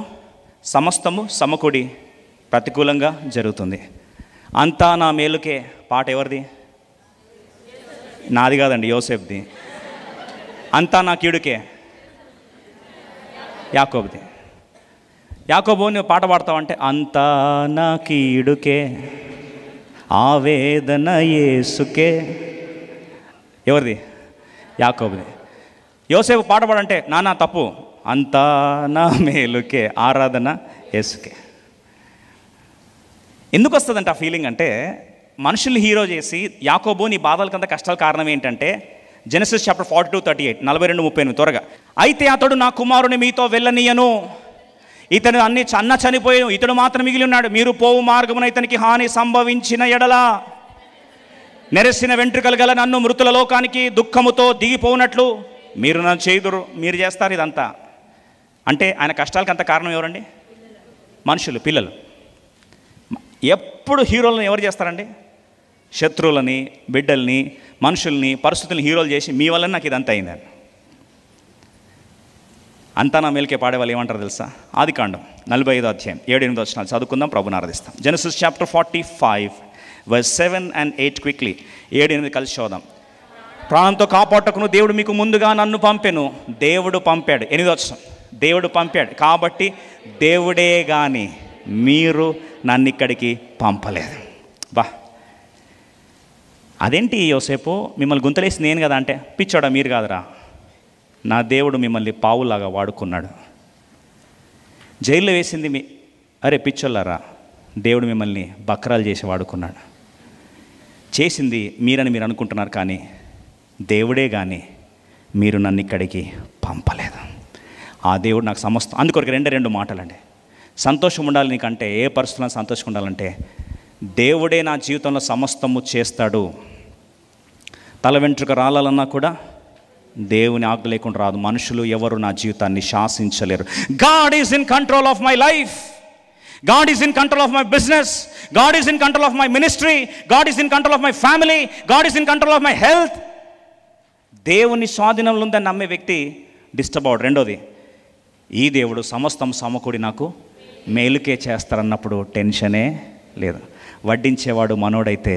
సమస్తము సమకూడి ప్రతికూలంగా జరుగుతుంది. అంతా నా మేలుకే పాట ఎవరిది? నాది కాదండి, యోసేపుది. అంతా నా కీడుకే యాకోబుది. యాకోబు నువ్వు పాట పాడతావంటే అంతా నా కీడుకే ఆవేదన యేసుకే. ఎవరిది? యాకోబుది. యోసేపు పాట పాడంటే నానా తప్పు, అంతా నా మేలుకే ఆరాధన యేసుకే. ఎందుకు వస్తుందంటే ఆ ఫీలింగ్ అంటే, మనుషుల్ని హీరో చేసి యాకోబు నీ బాధలకంత కష్టాల కారణం ఏంటంటే, జెనసిస్ చాప్టర్ 42:38, 42:38 త్వరగా. అయితే అతడు నా కుమారుని మీతో వెళ్ళనీయను, ఇతను అన్న చనిపోయాను, ఇతడు మాత్రం మిగిలి ఉన్నాడు. మీరు పోవు మార్గమున ఇతనికి హాని సంభవించిన ఎడల నెరసిన వెంట్రుకలు గల నన్ను మృతుల లోకానికి దుఃఖముతో దిగిపోనట్లు మీరు నన్ను చేయుదురు. మీరు చేస్తారు ఇదంతా అంటే ఆయన కష్టాలకు అంత కారణం ఎవరండి? మనుషులు, పిల్లలు. ఎప్పుడు హీరోలను ఎవరు చేస్తారండి? శత్రువులని, బిడ్డల్ని, మనుషుల్ని, పరిస్థితుల్ని హీరోలు చేసి మీ వల్ల నాకు ఇదంతా అయిందని. అంతా నా మేలుకే పాడేవాళ్ళు ఏమంటారు తెలుసా? ఆదికాండం 45వ అధ్యాయం 7-8 వచనాలు చదువుకుందాం, ప్రభుని ఆరాధిస్తాం. Genesis chapter 45 verse 7 and 8 quickly. 7-8 కలిసి చూద్దాం. ప్రాణంతో కాపాటకును దేవుడు మీకు ముందుగా నన్ను పంపెను. దేవుడు పంపాడు. 8వ వచనం, దేవుడు పంపాడు కాబట్టి దేవుడే కానీ మీరు నన్ను ఇక్కడికి పంపలేదు. బా, అదేంటి యోసేపు మిమ్మల్ని గుంతలేసి నేను కదా అంటే, పిచ్చోడా మీరు కాదురా, నా దేవుడు మిమ్మల్ని పావులాగా వాడుకున్నాడు. జైల్లో వేసింది అరే పిచ్చోళ్ళారా, దేవుడు మిమ్మల్ని బక్రాలు చేసి వాడుకున్నాడు. చేసింది మీరని మీరు అనుకుంటున్నారు, కానీ దేవుడే కానీ మీరు నన్ను ఇక్కడికి పంపలేదు. ఆ దేవుడు నాకు సమస్తం. అందుకొరకు రెండు మాటలండి. సంతోషం ఉండాలి నీకంటే, ఏ పరిస్థితుల్లో సంతోషంగా ఉండాలంటే, దేవుడే నా జీవితంలో సమస్తము చేస్తాడు. తల వెంట్రుక రాలన్నా కూడా దేవుని ఆజ్ఞ లేకుండా రాదు. మనుషులు ఎవరు నా జీవితాన్ని శాసించలేరు. God is in control of my life. God is in control of my business. God is in control of my ministry. God is in control of my family. God is in control of my health. దేవుని స్వాధీనంలో ఉందని నమ్మే వ్యక్తి డిస్టర్బ్ అవడు. రెండోది, ఈ దేవుడు సమస్తం సమకూడి నాకు మేలుకే చేస్తారన్నప్పుడు టెన్షనే లేదు. వడ్డించేవాడు మనోడైతే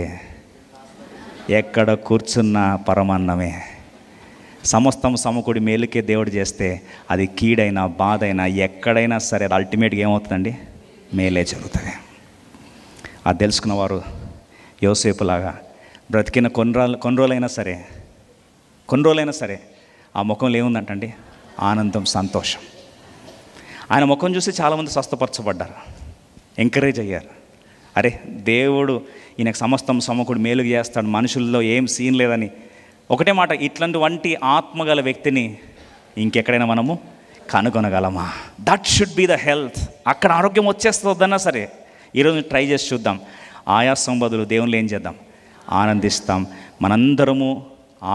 ఎక్కడ కూర్చున్న పరమాన్నమే. సమస్తం సమకూడి మేలుకే దేవుడు చేస్తే అది కీడైనా బాధైనా ఎక్కడైనా సరే అది అల్టిమేట్గా ఏమవుతుందండి? మేలే జరుగుతుంది. అది తెలుసుకున్న వారు యోసేపులాగా బ్రతికిన కొన్ని రోజులైనా సరే ఆ ముఖంలో ఏముందంటండి? ఆనందం, సంతోషం. ఆయన ముఖం చూసి చాలామంది స్వస్థపరచబడ్డారు, ఎంకరేజ్ అయ్యారు. అరే దేవుడు ఈయనకు సమస్తం సమకూడి మేలు చేస్తాడు, మనుషుల్లో ఏం సీన్ లేదని. ఒకటే మాట, ఇట్లాంటి ఆత్మగల వ్యక్తిని ఇంకెక్కడైనా మనము కనుగొనగలమా? That should be the health. అక్కడ ఆరోగ్యం వచ్చేస్తుందన్నా సరే ఈరోజు ట్రై చేసి చూద్దాం. ఆయాసం బదులు దేవునిలో ఏం చేద్దాం? ఆనందిస్తాం. మనందరము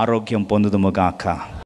ఆరోగ్యం పొందుదుముగాక.